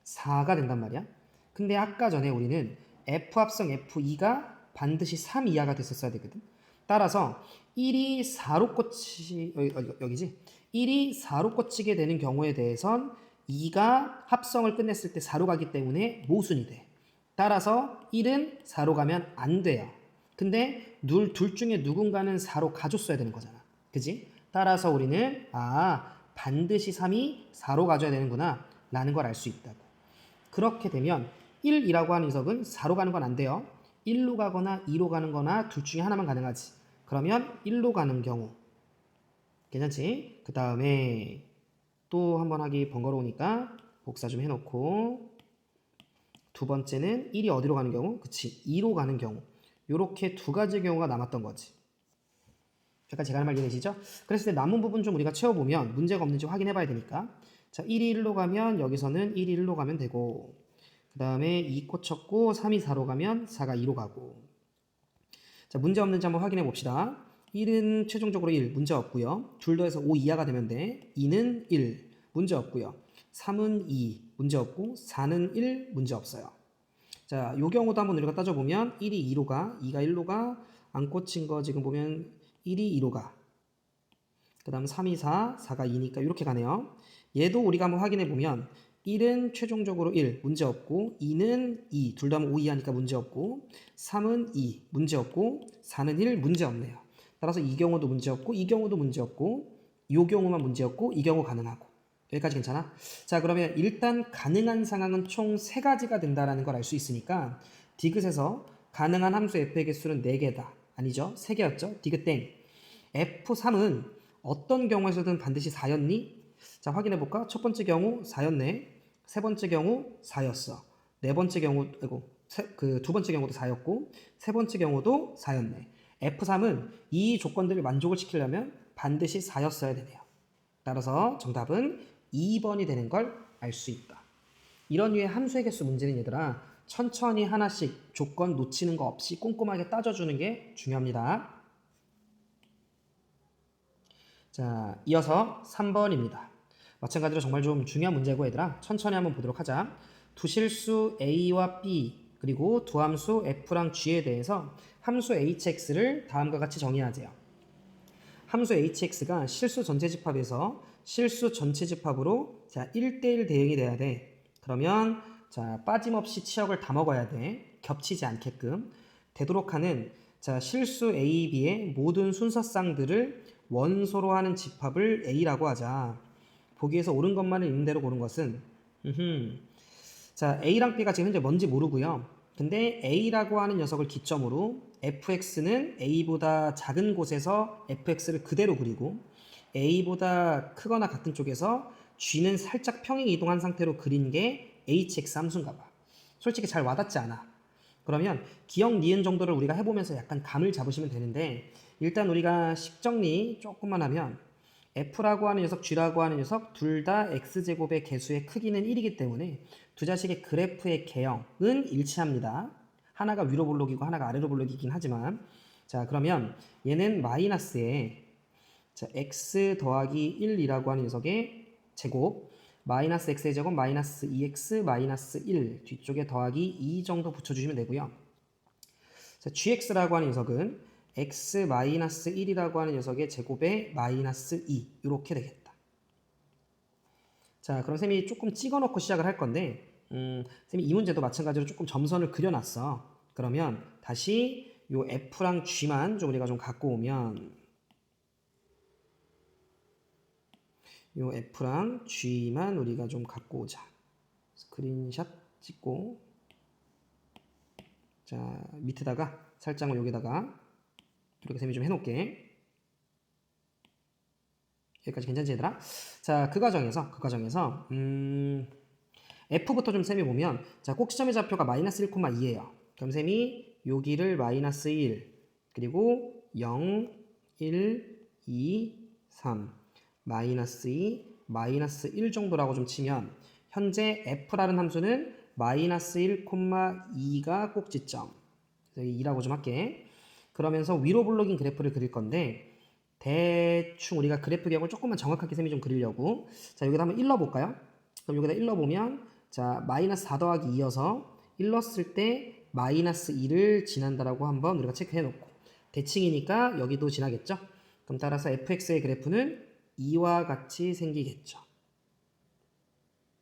4가 된단 말이야. 근데 아까 전에 우리는 F 합성 F2가 반드시 3 이하가 됐었어야 되거든. 따라서 1이 4로 여기지. 1이 4로 꽂히게 되는 경우에 대해선 2가 합성을 끝냈을 때 4로 가기 때문에 모순이 돼. 따라서 1은 4로 가면 안 돼요. 근데 둘 중에 누군가는 4로 가줬어야 되는 거잖아. 그지? 따라서 우리는 반드시 3이 4로 가줘야 되는구나 라는 걸 알 수 있다고. 그렇게 되면 1이라고 하는 녀석은 4로 가는 건 안 돼요. 1로 가거나 2로 가는 거나 둘 중에 하나만 가능하지. 그러면 1로 가는 경우. 괜찮지? 그 다음에 또 한번 하기 번거로우니까 복사 좀 해놓고, 두 번째는 1이 어디로 가는 경우? 그치, 2로 가는 경우. 요렇게 두 가지 경우가 남았던 거지. 약간 제가 하는 말 이해되시죠? 그랬을 때 남은 부분 좀 우리가 채워보면 문제가 없는지 확인해 봐야 되니까. 자, 1이 1로 가면 여기서는 1이 1로 가면 되고, 그 다음에 2 꽂혔고 3이 4로 가면 4가 2로 가고. 자, 문제 없는지 한번 확인해 봅시다. 1은 최종적으로 1, 문제 없고요. 둘 더해서 5 이하가 되면 돼. 2는 1, 문제 없고요. 3은 2, 문제 없고 4는 1, 문제 없어요. 자, 요 경우도 한번 우리가 따져보면 1이 2로 가, 2가 1로 가, 안 꽂힌 거 지금 보면 1이 2로 가. 그 다음 3이 4, 4가 2니까 이렇게 가네요. 얘도 우리가 한번 확인해 보면 1은 최종적으로 1, 문제 없고 2는 2, 둘 다 하면 5 이하니까 문제 없고 3은 2, 문제 없고 4는 1, 문제 없네요. 따라서 이 경우도 문제 없고 이 경우도 문제 없고 이 경우만 문제 없고 이 경우 가능하고. 여기까지 괜찮아? 자, 그러면 일단 가능한 상황은 총 3가지가 된다는 걸 알 수 있으니까 디귿에서 가능한 함수 f의 개수는 4개다. 아니죠? 3개였죠? 디귿 땡. F3은 어떤 경우에서든 반드시 4였니? 자, 확인해 볼까? 첫 번째 경우 4였네. 세 번째 경우 4였어. 네 번째 경우, 두 번째 경우도 4였고, 세 번째 경우도 4였네. F3은 이 조건들을 만족을 시키려면 반드시 4였어야 되네요. 따라서 정답은 2번이 되는 걸 알 수 있다. 이런 류의 함수의 개수 문제는 얘들아, 천천히 하나씩 조건 놓치는 거 없이 꼼꼼하게 따져주는 게 중요합니다. 자, 이어서 3번입니다. 마찬가지로 정말 좀 중요한 문제고 얘들아, 천천히 한번 보도록 하자. 두 실수 A와 B 그리고 두 함수 F랑 G에 대해서 함수 HX를 다음과 같이 정의하세요. 함수 HX가 실수 전체 집합에서 실수 전체 집합으로 자 1대1 대응이 돼야 돼. 그러면 자 빠짐없이 치역을 다 먹어야 돼. 겹치지 않게끔. 되도록 하는 자 실수 A, B의 모든 순서쌍들을 원소로 하는 집합을 A라고 하자. 보기에서 옳은 것만을 있는 대로 고른 것은 자 A랑 B가 지금 현재 뭔지 모르고요. 근데 A라고 하는 녀석을 기점으로 fx는 A보다 작은 곳에서 fx를 그대로 그리고 A보다 크거나 같은 쪽에서 G는 살짝 평행 이동한 상태로 그린 게 hx 함수인가 봐. 솔직히 잘 와닿지 않아. 그러면 기억 니은 정도를 우리가 해보면서 약간 감을 잡으시면 되는데, 일단 우리가 식정리 조금만 하면 f라고 하는 녀석, g라고 하는 녀석 둘 다 x제곱의 개수의 크기는 1이기 때문에 두 자식의 그래프의 개형은 일치합니다. 하나가 위로 볼록이고 하나가 아래로 볼록이긴 하지만 자 그러면 얘는 마이너스에 자, x 더하기 1이라고 하는 녀석의 제곱 마이너스 x의 제곱 마이너스 2x 마이너스 1 뒤쪽에 더하기 2 정도 붙여주시면 되고요. 자, gx라고 하는 녀석은 x 마이너스 1이라고 하는 녀석의 제곱에 마이너스 2 이렇게 되겠다. 자 그럼 쌤이 조금 찍어놓고 시작을 할 건데 쌤이 이 문제도 마찬가지로 조금 점선을 그려놨어. 그러면 다시 요 f랑 g만 좀 우리가 좀 갖고 오면 요 f랑 g만 우리가 좀 갖고 오자. 스크린샷 찍고 자 밑에다가 살짝만 여기다가 이렇게 쌤이 좀 해놓을게. 여기까지 괜찮지 얘들아? 자 그 과정에서 f부터 좀 쌤이 보면 자 꼭지점의 좌표가 마이너스 1,2예요. 그럼 쌤이 여기를 마이너스 1 그리고 0 1 2 3 마이너스 2 마이너스 1 정도라고 좀 치면 현재 f라는 함수는 마이너스 1,2가 꼭지점. 그래서 2라고 좀 할게. 그러면서 위로 블록인 그래프를 그릴 건데 대충 우리가 그래프 개형을 조금만 정확하게 쌤이 좀 그리려고 자 여기다 한번 1 넣어볼까요? 그럼 여기다 1 넣어보면 자 마이너스 4 더하기 2여서 1 넣었을 때 마이너스 2를 지난다라고 한번 우리가 체크해 놓고 대칭이니까 여기도 지나겠죠? 그럼 따라서 fx의 그래프는 이와 같이 생기겠죠.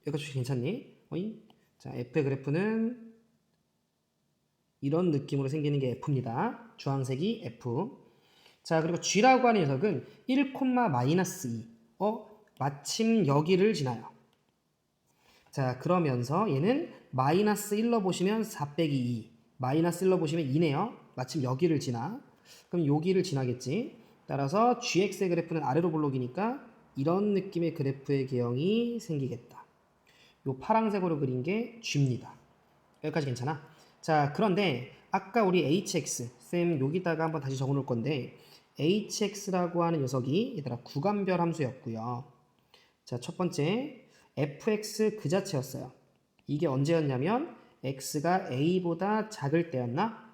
여기까지 괜찮니? 어이? 자 f의 그래프는 이런 느낌으로 생기는 게 f입니다. 주황색이 f. 자 그리고 g라고 하는 녀석은 1, 마이너스 2 마침 여기를 지나요. 자 그러면서 얘는 마이너스 1로 보시면 4 빼기 2 마이너스 1로 보시면 2네요. 마침 여기를 지나. 그럼 여기를 지나겠지. 따라서 gx의 그래프는 아래로 볼록이니까 이런 느낌의 그래프의 개형이 생기겠다. 요 파란색으로 그린 게 g입니다. 여기까지 괜찮아? 자 그런데 아까 우리 hx 쌤 여기다가 한번 다시 적어 놓을 건데 hx라고 하는 녀석이 얘들아 구간별 함수였고요. 자 첫 번째 fx 그 자체였어요. 이게 언제였냐면 x가 a보다 작을 때였나?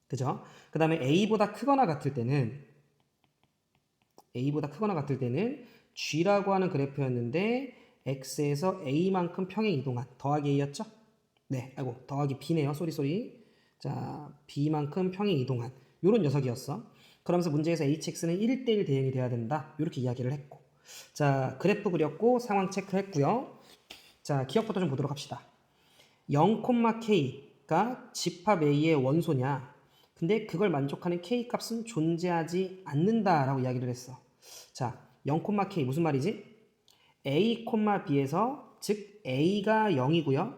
그죠? 그 다음에 a보다 크거나 같을 때는 g라고 하는 그래프였는데 x에서 a만큼 평행 이동한 더하기 a였죠? 네, 아이고 더하기 b네요. 쏘리. 자 b만큼 평행 이동한 요런 녀석이었어. 그러면서 문제에서 hx는 1대1 대응이 돼야 된다. 이렇게 이야기를 했고 자 그래프 그렸고 상황 체크했고요. 자 기억부터 좀 보도록 합시다. 0,k가 집합 A의 원소냐 근데 그걸 만족하는 k 값은 존재하지 않는다라고 이야기를 했어. 자 0,k 무슨 말이지? A, B에서 즉 A가 0이고요.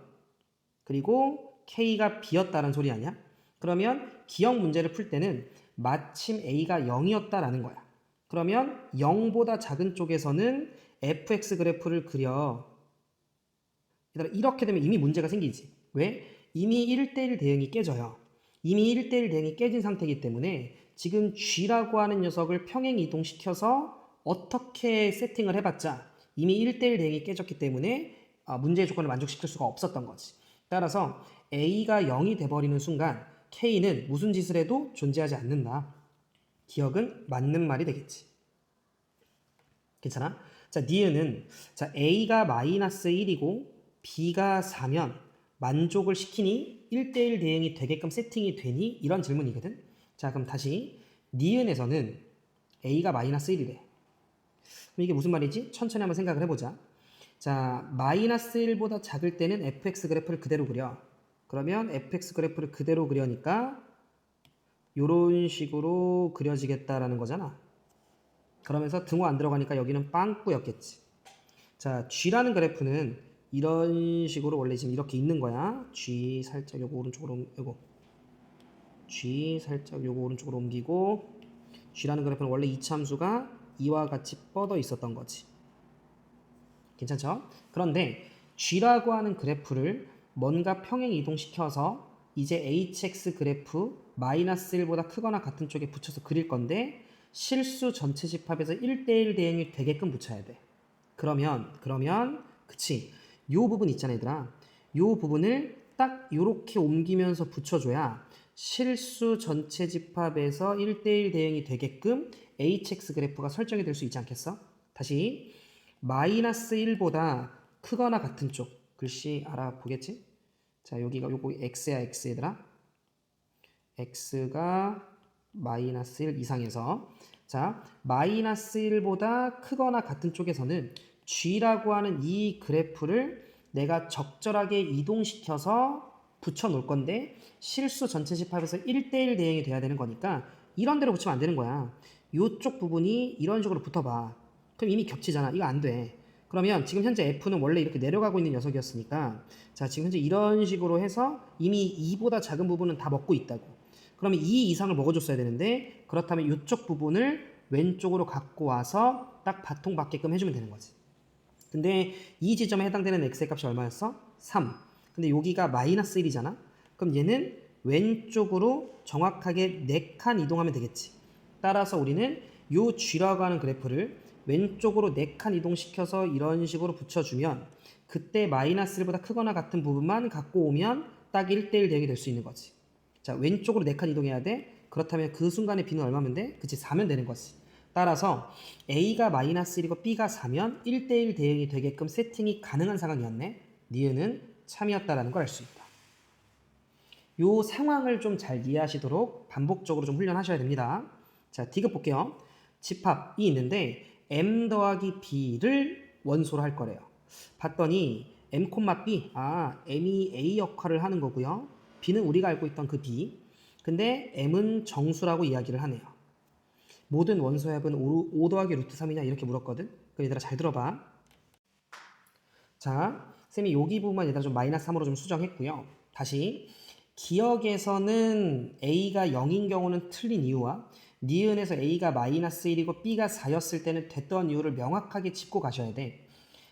그리고 K가 B였다는 소리 아니야? 그러면 기억 문제를 풀 때는 마침 A가 0이었다라는 거야. 그러면 0보다 작은 쪽에서는 fx 그래프를 그려. 이렇게 되면 이미 문제가 생기지. 왜? 이미 1대1 대응이 깨져요. 이미 1대1 대응이 깨진 상태이기 때문에 지금 g라고 하는 녀석을 평행 이동시켜서 어떻게 세팅을 해봤자 이미 1대1 대응이 깨졌기 때문에 문제의 조건을 만족시킬 수가 없었던 거지. 따라서 a가 0이 돼버리는 순간 k는 무슨 짓을 해도 존재하지 않는다. 기억은 맞는 말이 되겠지. 괜찮아? 자, 니은은 자 a가 마이너스 1이고 b가 4면 만족을 시키니 1대1 대응이 되게끔 세팅이 되니? 이런 질문이거든. 자 그럼 다시 니은에서는 a가 마이너스 1이래. 그럼 이게 무슨 말이지? 천천히 한번 생각을 해보자. 자 마이너스 1보다 작을 때는 fx 그래프를 그대로 그려. 그러면 fx 그래프를 그대로 그려니까 이런 식으로 그려지겠다라는 거잖아. 그러면서 등호 안 들어가니까 여기는 빵꾸였겠지. 자 g라는 그래프는 이런 식으로 원래 지금 이렇게 있는 거야. g 살짝 요거 오른쪽으로 g 살짝 요거 오른쪽으로 옮기고 g라는 그래프는 원래 이차함수가 이와 같이 뻗어 있었던 거지. 괜찮죠? 그런데 g라고 하는 그래프를 뭔가 평행 이동시켜서 이제 hx 그래프 마이너스 1보다 크거나 같은 쪽에 붙여서 그릴 건데 실수 전체 집합에서 1대1 대응이 되게끔 붙여야 돼. 그러면 그치. 요 부분 있잖아 얘들아. 요 부분을 딱 요렇게 옮기면서 붙여줘야 실수 전체 집합에서 1대1 대응이 되게끔 hx 그래프가 설정이 될 수 있지 않겠어? 다시 마이너스 1보다 크거나 같은 쪽 글씨 알아보겠지? 자 여기가 요거 x야 x 얘들아. x가 마이너스 1 이상에서 자 마이너스 1보다 크거나 같은 쪽에서는 g라고 하는 이 그래프를 내가 적절하게 이동시켜서 붙여 놓을 건데 실수 전체 집합에서 1대1 대응이 돼야 되는 거니까 이런 대로 붙이면 안 되는 거야. 이쪽 부분이 이런 식으로 붙어봐. 그럼 이미 겹치잖아. 이거 안 돼. 그러면 지금 현재 F는 원래 이렇게 내려가고 있는 녀석이었으니까 자 지금 현재 이런 식으로 해서 이미 2보다 작은 부분은 다 먹고 있다고. 그러면 2 이상을 먹어줬어야 되는데 그렇다면 이쪽 부분을 왼쪽으로 갖고 와서 딱 바통 받게끔 해주면 되는 거지. 근데 이 지점에 해당되는 x의 값이 얼마였어? 3. 근데 여기가 마이너스 1이잖아. 그럼 얘는 왼쪽으로 정확하게 4칸 이동하면 되겠지. 따라서 우리는 요 g라고 하는 그래프를 왼쪽으로 4칸 이동시켜서 이런 식으로 붙여주면 그때 마이너스 1보다 크거나 같은 부분만 갖고 오면 딱 1대1 대응이 될 수 있는 거지. 자 왼쪽으로 4칸 이동해야 돼. 그렇다면 그 순간의 b는 얼마면 돼? 그치 4면 되는 거지. 따라서 A가 마이너스 1이고 B가 4면 1대1 대응이 되게끔 세팅이 가능한 상황이었네. 니은은 참이었다라는 걸 알 수 있다. 요 상황을 좀 잘 이해하시도록 반복적으로 좀 훈련하셔야 됩니다. 자, 디귿 볼게요. 집합이 있는데 M 더하기 B를 원소로 할 거래요. 봤더니 M, B, M이 A 역할을 하는 거고요. B는 우리가 알고 있던 그 B. 근데 M은 정수라고 이야기를 하네요. 모든 원소합은 5 더하기 루트 3이냐 이렇게 물었거든. 그럼 얘들아 잘 들어봐. 자, 쌤이 여기 부분만 얘들아 좀 마이너스 3으로 좀 수정했고요. 다시 기억에서는 A가 0인 경우는 틀린 이유와 니은에서 A가 마이너스 1이고 B가 4였을 때는 됐던 이유를 명확하게 짚고 가셔야 돼.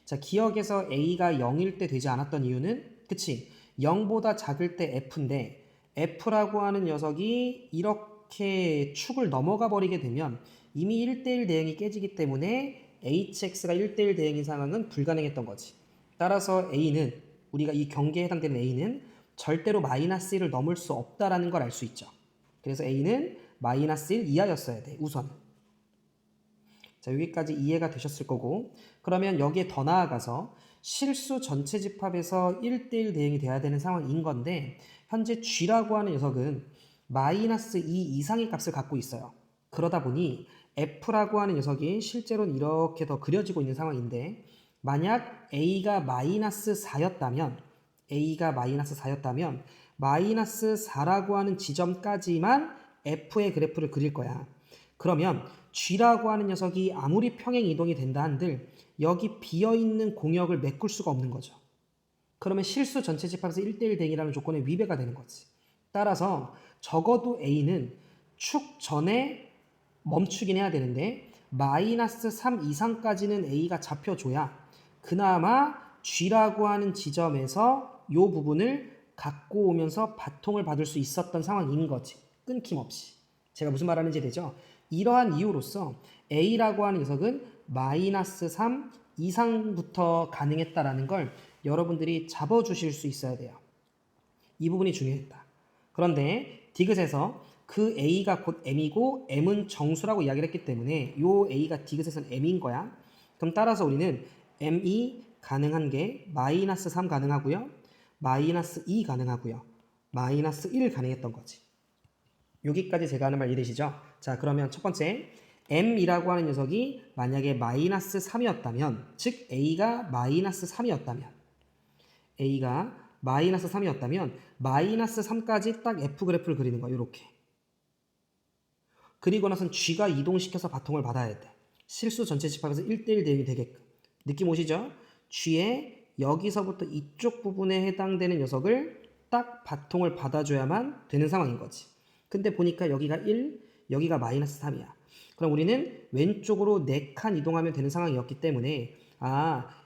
자, 기억에서 A가 0일 때 되지 않았던 이유는 그치? 0보다 작을 때 F인데 F라고 하는 녀석이 이렇게 축을 넘어가 버리게 되면 이미 1대1 대응이 깨지기 때문에 HX가 1대1 대응인 상황은 불가능했던 거지. 따라서 A는 우리가 이 경계에 해당되는 A는 절대로 마이너스 1을 넘을 수 없다라는 걸 알 수 있죠. 그래서 A는 마이너스 1 이하였어야 돼. 우선. 자, 여기까지 이해가 되셨을 거고 그러면 여기에 더 나아가서 실수 전체 집합에서 1대1 대응이 돼야 되는 상황인 건데 현재 G라고 하는 녀석은 마이너스 2 이상의 값을 갖고 있어요. 그러다 보니 F라고 하는 녀석이 실제로는 이렇게 더 그려지고 있는 상황인데 만약 A가 마이너스 4였다면 마이너스 4라고 하는 지점까지만 F의 그래프를 그릴 거야. 그러면 G라고 하는 녀석이 아무리 평행 이동이 된다 한들 여기 비어있는 공역을 메꿀 수가 없는 거죠. 그러면 실수 전체 집합에서 1대1 대응이라는 조건에 위배가 되는 거지. 따라서 적어도 A는 축 전에 멈추긴 해야 되는데 마이너스 3 이상까지는 A가 잡혀줘야 그나마 G라고 하는 지점에서 이 부분을 갖고 오면서 바통을 받을 수 있었던 상황인 거지. 끊김없이. 제가 무슨 말하는지 되죠? 이러한 이유로서 A라고 하는 녀석은 마이너스 3 이상부터 가능했다라는 걸 여러분들이 잡아주실 수 있어야 돼요. 이 부분이 중요했다. 그런데 디귿에서 그 A가 곧 M이고 M은 정수라고 이야기를 했기 때문에 이 A가 디귿에서는 M인 거야. 그럼 따라서 우리는 M이 가능한 게 마이너스 3 가능하고요. 마이너스 2 가능하고요. 마이너스 1 가능했던 거지. 여기까지 제가 하는 말 이해되시죠? 자, 그러면 첫 번째 M이라고 하는 녀석이 만약에 마이너스 3이었다면 즉 A가 마이너스 3이었다면 마이너스 3까지 딱 F 그래프를 그리는 거야. 이렇게. 그리고 나선 G가 이동시켜서 바통을 받아야 돼. 실수 전체 집합에서 1대1 대응이 되게끔. 느낌 오시죠? G에 여기서부터 이쪽 부분에 해당되는 녀석을 딱 바통을 받아줘야만 되는 상황인 거지. 근데 보니까 여기가 1, 여기가 마이너스 3이야. 그럼 우리는 왼쪽으로 4칸 이동하면 되는 상황이었기 때문에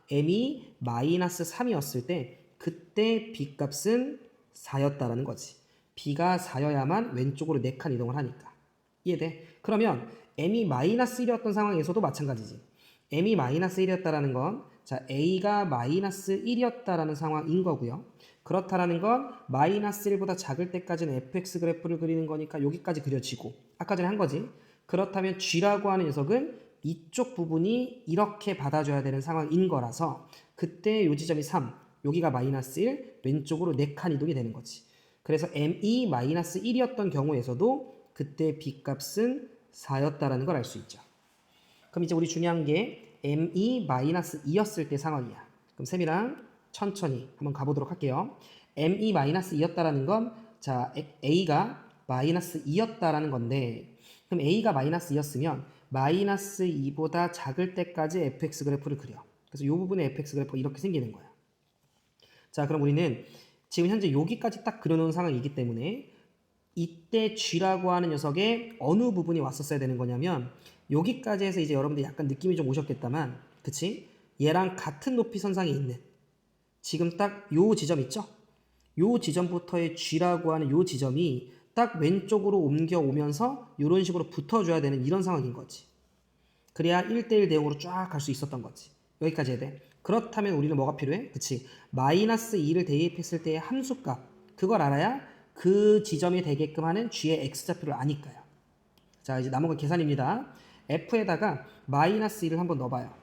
M이 마이너스 3이었을 때 그때 B값은 4였다라는 거지. B가 4여야만 왼쪽으로 4칸 이동을 하니까. 이해돼? 그러면 m이 마이너스 1이었던 상황에서도 마찬가지지. m이 마이너스 1이었다라는 건 자, a가 마이너스 1이었다라는 상황인 거고요. 그렇다라는 건 마이너스 1보다 작을 때까지는 fx 그래프를 그리는 거니까 여기까지 그려지고 아까 전에 한 거지. 그렇다면 g라고 하는 녀석은 이쪽 부분이 이렇게 받아줘야 되는 상황인 거라서 그때 요 지점이 3, 여기가 마이너스 1, 왼쪽으로 4칸 이동이 되는 거지. 그래서 m이 마이너스 1이었던 경우에서도 그때 b값은 4였다라는 걸 알 수 있죠. 그럼 이제 우리 중요한 게 m이 마이너스 2였을 때 상황이야. 그럼 쌤이랑 천천히 한번 가보도록 할게요. m이 마이너스 2였다라는 건 자, a가 마이너스 2였다라는 건데 그럼 a가 마이너스 2였으면 마이너스 2보다 작을 때까지 fx 그래프를 그려. 그래서 이 부분의 fx 그래프가 이렇게 생기는 거야. 자, 그럼 우리는 지금 현재 여기까지 딱 그려놓은 상황이기 때문에 이때 g라고 하는 녀석의 어느 부분이 왔었어야 되는 거냐면 여기까지 해서 이제 여러분들 약간 느낌이 좀 오셨겠다만 그치? 얘랑 같은 높이 선상에 있는 지금 딱 요 지점 있죠? 요 지점부터의 g라고 하는 요 지점이 딱 왼쪽으로 옮겨오면서 이런 식으로 붙어줘야 되는 이런 상황인 거지. 그래야 1대1 대응으로 쫙 갈 수 있었던 거지. 여기까지 해야 돼. 그렇다면 우리는 뭐가 필요해? 그치? 마이너스 2를 대입했을 때의 함수값 그걸 알아야 그 지점이 되게끔 하는 g의 x좌표를 아니까요. 자, 이제 남은 건 계산입니다. f에다가 마이너스 2를 한번 넣어봐요.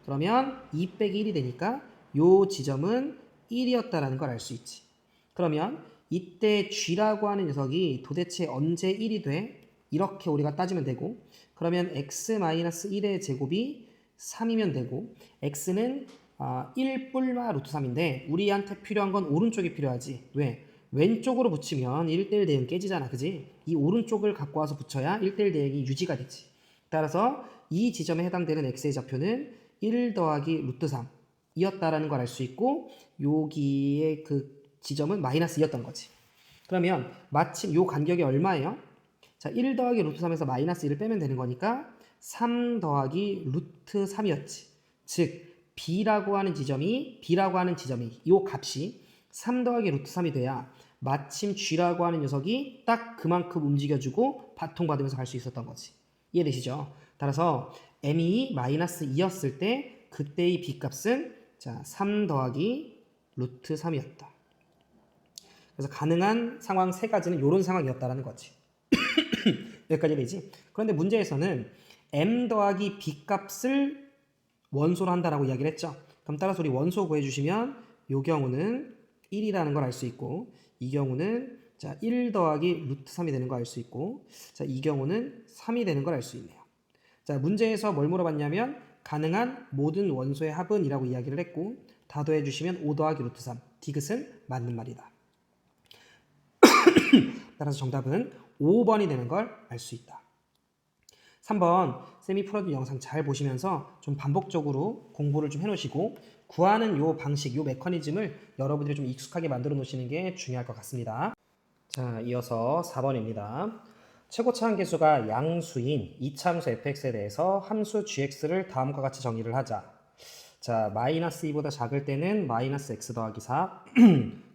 그러면 2 빼기 1이 되니까 요 지점은 1이었다라는 걸 알 수 있지. 그러면 이때 g라고 하는 녀석이 도대체 언제 1이 돼? 이렇게 우리가 따지면 되고 그러면 x-1의 제곱이 3이면 되고 x는 1 뿔마 루트 3인데 우리한테 필요한 건 오른쪽이 필요하지. 왜? 왼쪽으로 붙이면 1대1 대응 깨지잖아. 그지? 이 오른쪽을 갖고 와서 붙여야 1대1 대응이 유지가 되지. 따라서 이 지점에 해당되는 x의 좌표는 1 더하기 루트 3이었다라는 걸 알 수 있고 여기의 그 지점은 마이너스 2였던 거지. 그러면 마침 요 간격이 얼마예요? 자, 1 더하기 루트 3에서 마이너스 1을 빼면 되는 거니까 3 더하기 루트 3이었지. 즉 b라고 하는 지점이 요 값이 3 더하기 루트 3이 돼야 마침 g라고 하는 녀석이 딱 그만큼 움직여주고 바통받으면서 갈 수 있었던 거지. 이해되시죠? 따라서 m이 마이너스 2였을 때 그때의 b값은 자, 3 더하기 루트 3이었다. 그래서 가능한 상황 세 가지는 이런 상황이었다라는 거지. 여기까지 되지? 그런데 문제에서는 m 더하기 b 값을 원소로 한다라고 이야기를 했죠. 그럼 따라서 우리 원소 구해주시면 이 경우는 1이라는 걸 알 수 있고 이 경우는 자, 1 더하기 루트 3이 되는 거 알 수 있고 자, 이 경우는 3이 되는 걸 알 수 있네요. 자, 문제에서 뭘 물어봤냐면 가능한 모든 원소의 합은 이라고 이야기를 했고 다 더해주시면 5 더하기 루트 3 디귿은 맞는 말이다. 따라서 정답은 5번이 되는 걸 알 수 있다. 3번 쌤이 풀어준 영상 잘 보시면서 좀 반복적으로 공부를 좀 해놓으시고 구하는 요 방식, 요 메커니즘을 여러분들이 좀 익숙하게 만들어 놓으시는 게 중요할 것 같습니다. 자, 이어서 4번입니다. 최고차 한계수가 양수인 이차함수 fx에 대해서 함수 gx를 다음과 같이 정의를 하자. 자, 마이너스 2보다 작을 때는 마이너스 x 더하기 4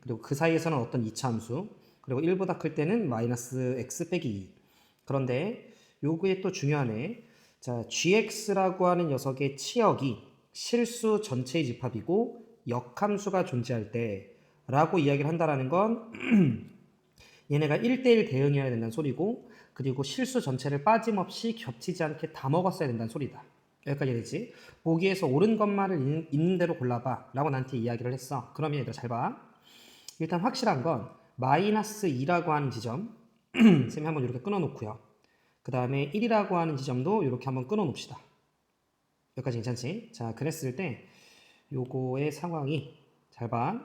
그리고 그 사이에서는 어떤 이차함수 그리고 1보다 클 때는 마이너스 x 빼기 2 그런데 요거에 또 중요하네. 자, gx라고 하는 녀석의 치역이 실수 전체의 집합이고 역함수가 존재할 때 라고 이야기를 한다라는 건 얘네가 1대1 대응해야 된다는 소리고 그리고 실수 전체를 빠짐없이 겹치지 않게 다 먹었어야 된다는 소리다. 여기까지 되지? 보기에서 옳은 것만을 있는 대로 골라봐 라고 나한테 이야기를 했어. 그러면 얘들아 잘 봐. 일단 확실한 건 마이너스 2라고 하는 지점 쌤이 한번 이렇게 끊어놓고요. 그 다음에 1이라고 하는 지점도 이렇게 한번 끊어놓읍시다. 여기까지 괜찮지? 자, 그랬을 때 요거의 상황이 잘 봐.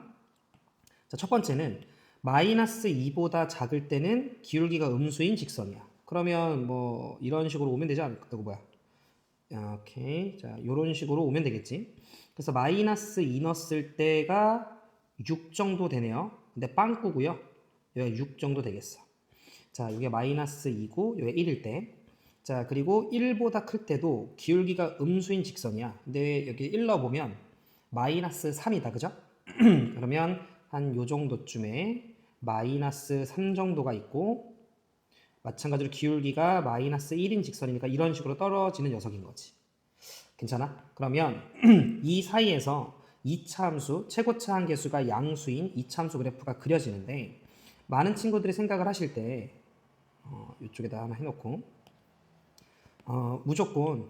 자, 첫 번째는 마이너스 2보다 작을 때는 기울기가 음수인 직선이야. 그러면 뭐 이런 식으로 오면 되지 않을까? 이거 뭐야? 오케이. 자, 요런 식으로 오면 되겠지. 그래서 마이너스 2 넣었을 때가 6 정도 되네요. 근데 빵꾸고요. 여기 6 정도 되겠어. 자, 이게 마이너스 2고 이게 1일 때. 자, 그리고 1보다 클 때도 기울기가 음수인 직선이야. 근데 여기 1 넣어보면 마이너스 3이다. 그죠? 그러면 한 요 정도쯤에 마이너스 3 정도가 있고 마찬가지로 기울기가 마이너스 1인 직선이니까 이런 식으로 떨어지는 녀석인 거지. 괜찮아? 그러면 이 사이에서 2차 함수, 최고차 한계수가 양수인 2차 함수 그래프가 그려지는데 많은 친구들이 생각을 하실 때 이쪽에다 하나 해놓고 무조건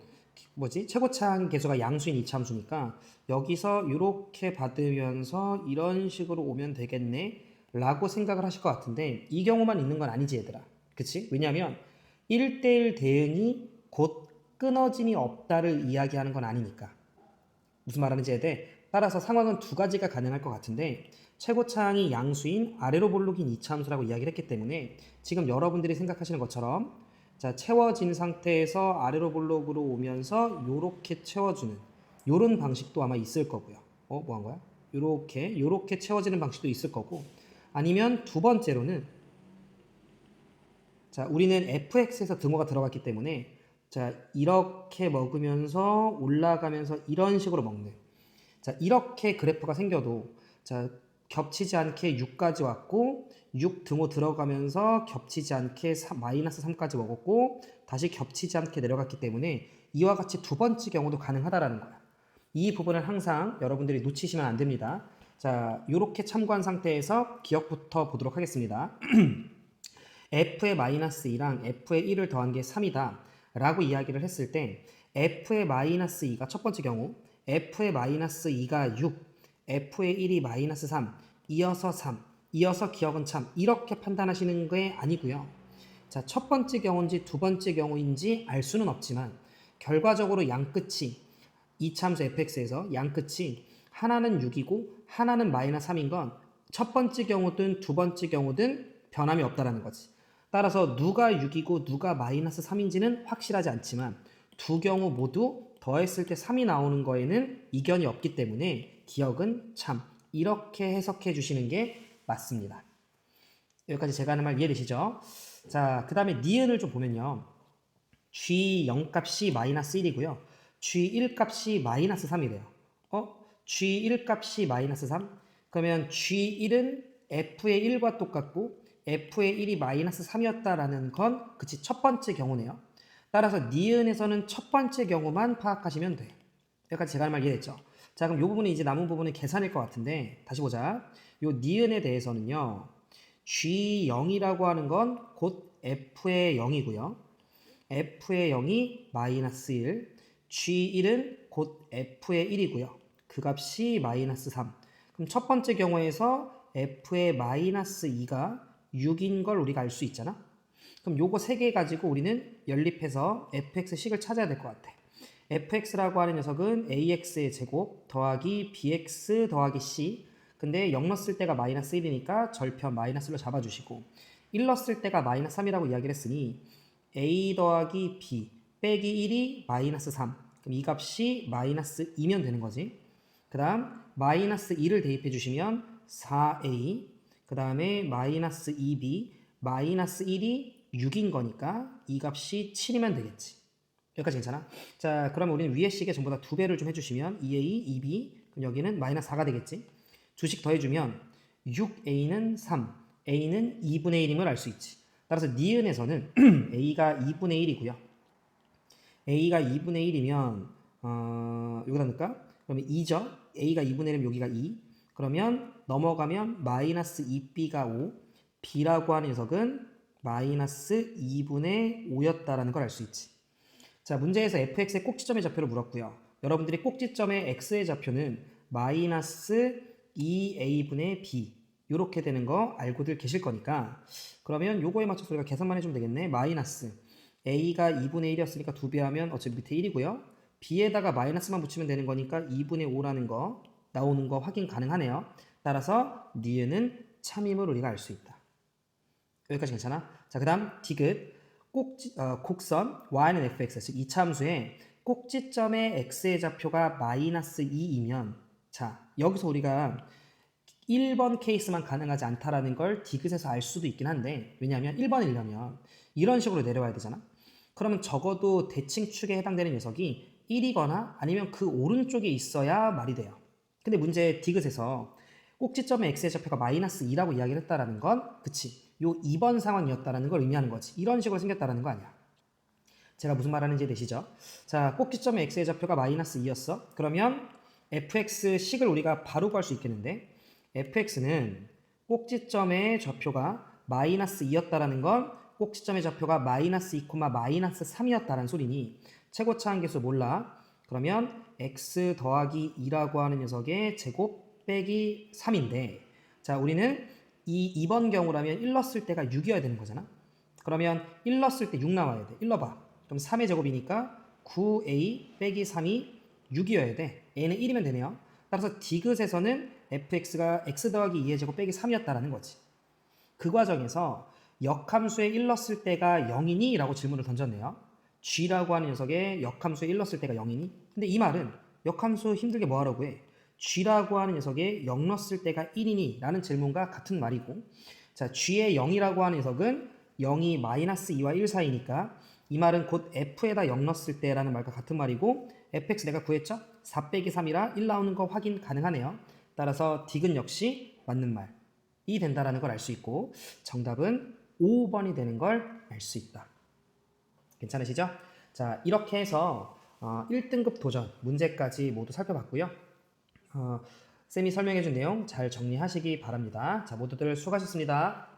최고차 한계수가 양수인 2차 함수니까 여기서 이렇게 받으면서 이런 식으로 오면 되겠네 라고 생각을 하실 것 같은데 이 경우만 있는 건 아니지 얘들아. 그치? 왜냐하면 1대1 대응이 곧 끊어짐이 없다를 이야기하는 건 아니니까. 무슨 말하는지 이해돼? 따라서 상황은 두 가지가 가능할 것 같은데 최고차항이 양수인 아래로 볼록인 2차 함수라고 이야기를 했기 때문에 지금 여러분들이 생각하시는 것처럼 자 채워진 상태에서 아래로 볼록으로 오면서 요렇게 채워주는 요런 방식도 아마 있을 거고요. 뭐 한 거야? 요렇게 채워지는 방식도 있을 거고 아니면 두 번째로는 자 우리는 fx에서 등호가 들어갔기 때문에 자 이렇게 먹으면서 올라가면서 이런 식으로 먹는 자 이렇게 그래프가 생겨도 자 겹치지 않게 6까지 왔고 6 등호 들어가면서 겹치지 않게 마이너스 3까지 먹었고 다시 겹치지 않게 내려갔기 때문에 이와 같이 두 번째 경우도 가능하다라는 거야. 이 부분을 항상 여러분들이 놓치시면 안 됩니다. 자 이렇게 참고한 상태에서 기억부터 보도록 하겠습니다. f의 마이너스 2랑 f의 1을 더한 게 3이다 라고 이야기를 했을 때 f의 마이너스 2가 첫 번째 경우 f의 마이너스 2가 6 f의 1이 마이너스 3 이어서 3 이어서 기억은 참 이렇게 판단하시는 게 아니고요. 자, 첫 번째 경우인지 두 번째 경우인지 알 수는 없지만 결과적으로 양끝이 이 참수 fx에서 양끝이 하나는 6이고 하나는 마이너스 3인 건 첫 번째 경우든 두 번째 경우든 변함이 없다라는 거지. 따라서 누가 6이고 누가 마이너스 3인지는 확실하지 않지만 두 경우 모두 더했을 때 3이 나오는 거에는 이견이 없기 때문에 기억은 참 이렇게 해석해 주시는 게 맞습니다. 여기까지 제가 하는 말 이해되시죠? 자, 그 다음에 니은을 좀 보면요. G0 값이 마이너스 1이고요. G1 값이 마이너스 3이래요. G1 값이 마이너스 3? 그러면 G1은 F의 1과 똑같고 F의 1이 마이너스 3이었다라는 건 그치 첫 번째 경우네요. 따라서 니은에서는 첫 번째 경우만 파악하시면 돼. 여기까지 제가 할 말 이해됐죠? 자 그럼 이 부분이 이제 남은 부분은 계산일 것 같은데 다시 보자. 요 니은에 대해서는요. G0이라고 하는 건 곧 F의 0이고요. F의 0이 마이너스 1, G1은 곧 F의 1이고요. 그 값이 마이너스 3. 그럼 첫 번째 경우에서 F의 마이너스 2가 6인 걸 우리가 알 수 있잖아. 그럼 요거 세 개 가지고 우리는 연립해서 fx식을 찾아야 될 것 같아. fx라고 하는 녀석은 ax의 제곱 더하기 bx 더하기 c. 근데 0 넣었을 때가 마이너스 1이니까 절편 마이너스로 잡아주시고 1 넣었을 때가 마이너스 3이라고 이야기를 했으니 a 더하기 b 빼기 1이 마이너스 3. 그럼 이 값이 마이너스 2면 되는 거지. 그 다음 마이너스 2를 대입해 주시면 4a 그 다음에 마이너스 2b 마이너스 1이 6인 거니까 이 값이 7이면 되겠지. 여기까지 괜찮아? 자 그러면 우리는 위에 식에 전부 다 2배를 좀 해주시면 2a, 2b 그럼 여기는 마이너스 4가 되겠지. 두식 더해주면 6a는 3, a는 2분의 1임을 알 수 있지. 따라서 니은에서는 a가 2분의 1이고요. a가 2분의 1이면 여기다 넣을까? 그러면 2죠. a가 2분의 1이면 여기가 2. 그러면 넘어가면 마이너스 2b가 5, b라고 하는 녀석은 마이너스 2분의 5였다라는 걸 알 수 있지. 자, 문제에서 fx의 꼭지점의 좌표를 물었고요. 여러분들이 꼭지점의 x의 좌표는 마이너스 2a분의 b 이렇게 되는 거 알고들 계실 거니까 그러면 요거에 맞춰서 우리가 계산만 해주면 되겠네. 마이너스 a가 2분의 1이었으니까 2배 하면 어차피 밑에 1이고요. b에다가 마이너스만 붙이면 되는 거니까 2분의 5라는 거 나오는 거 확인 가능하네요. 따라서 니은은 참임을 우리가 알 수 있다. 여기까지 괜찮아? 자, 그 다음 디귿 곡선 y는 fx 즉 이차 함수에 꼭지점의 x의 좌표가 마이너스 2이면 자 여기서 우리가 1번 케이스만 가능하지 않다라는 걸 디귿에서 알 수도 있긴 한데 왜냐하면 1번이려면 이런 식으로 내려와야 되잖아. 그러면 적어도 대칭축에 해당되는 녀석이 1이거나 아니면 그 오른쪽에 있어야 말이 돼요. 근데 문제 디귿에서 꼭지점의 x의 좌표가 마이너스 2라고 이야기를 했다라는 건 그치 요 2번 상황이었다라는 걸 의미하는 거지. 이런 식으로 생겼다라는 거 아니야. 제가 무슨 말하는지 되시죠? 자, 꼭지점의 x의 좌표가 마이너스 2였어. 그러면 fx식을 우리가 바로 구할 수 있겠는데 fx는 꼭지점의 좌표가 마이너스 2였다라는 건 꼭지점의 좌표가 마이너스 2, 마이너스 3이었다는 소리니 최고차 한계수 몰라. 그러면 x 더하기 2라고 하는 녀석의 제곱 빼기 3인데 자, 우리는 이 2번 경우라면 1 넣었을 때가 6이어야 되는 거잖아. 그러면 1 넣었을 때 6 나와야 돼. 1 넣어봐. 그럼 3의 제곱이니까 9a 빼기 3이 6이어야 돼. a는 1이면 되네요. 따라서 디귿에서는 fx가 x 더하기 2의 제곱 빼기 3이었다라는 거지. 그 과정에서 역함수에 1 넣었을 때가 0이니? 라고 질문을 던졌네요. g라고 하는 녀석의 역함수에 1 넣었을 때가 0이니? 근데 이 말은 역함수 힘들게 뭐하라고 해? g라고 하는 녀석에 0 넣었을 때가 1이니? 라는 질문과 같은 말이고 자, g의 0이라고 하는 녀석은 0이 마이너스 2와 1 사이니까 이 말은 곧 f에다 0 넣었을 때라는 말과 같은 말이고 fx 내가 구했죠? 4 빼기 3이라 1 나오는 거 확인 가능하네요. 따라서 디귿 역시 맞는 말이 된다라는 걸 알 수 있고 정답은 5번이 되는 걸 알 수 있다. 괜찮으시죠? 자, 이렇게 해서 1등급 도전 문제까지 모두 살펴봤고요. 쌤이 설명해준 내용 잘 정리하시기 바랍니다. 자, 모두들 수고하셨습니다.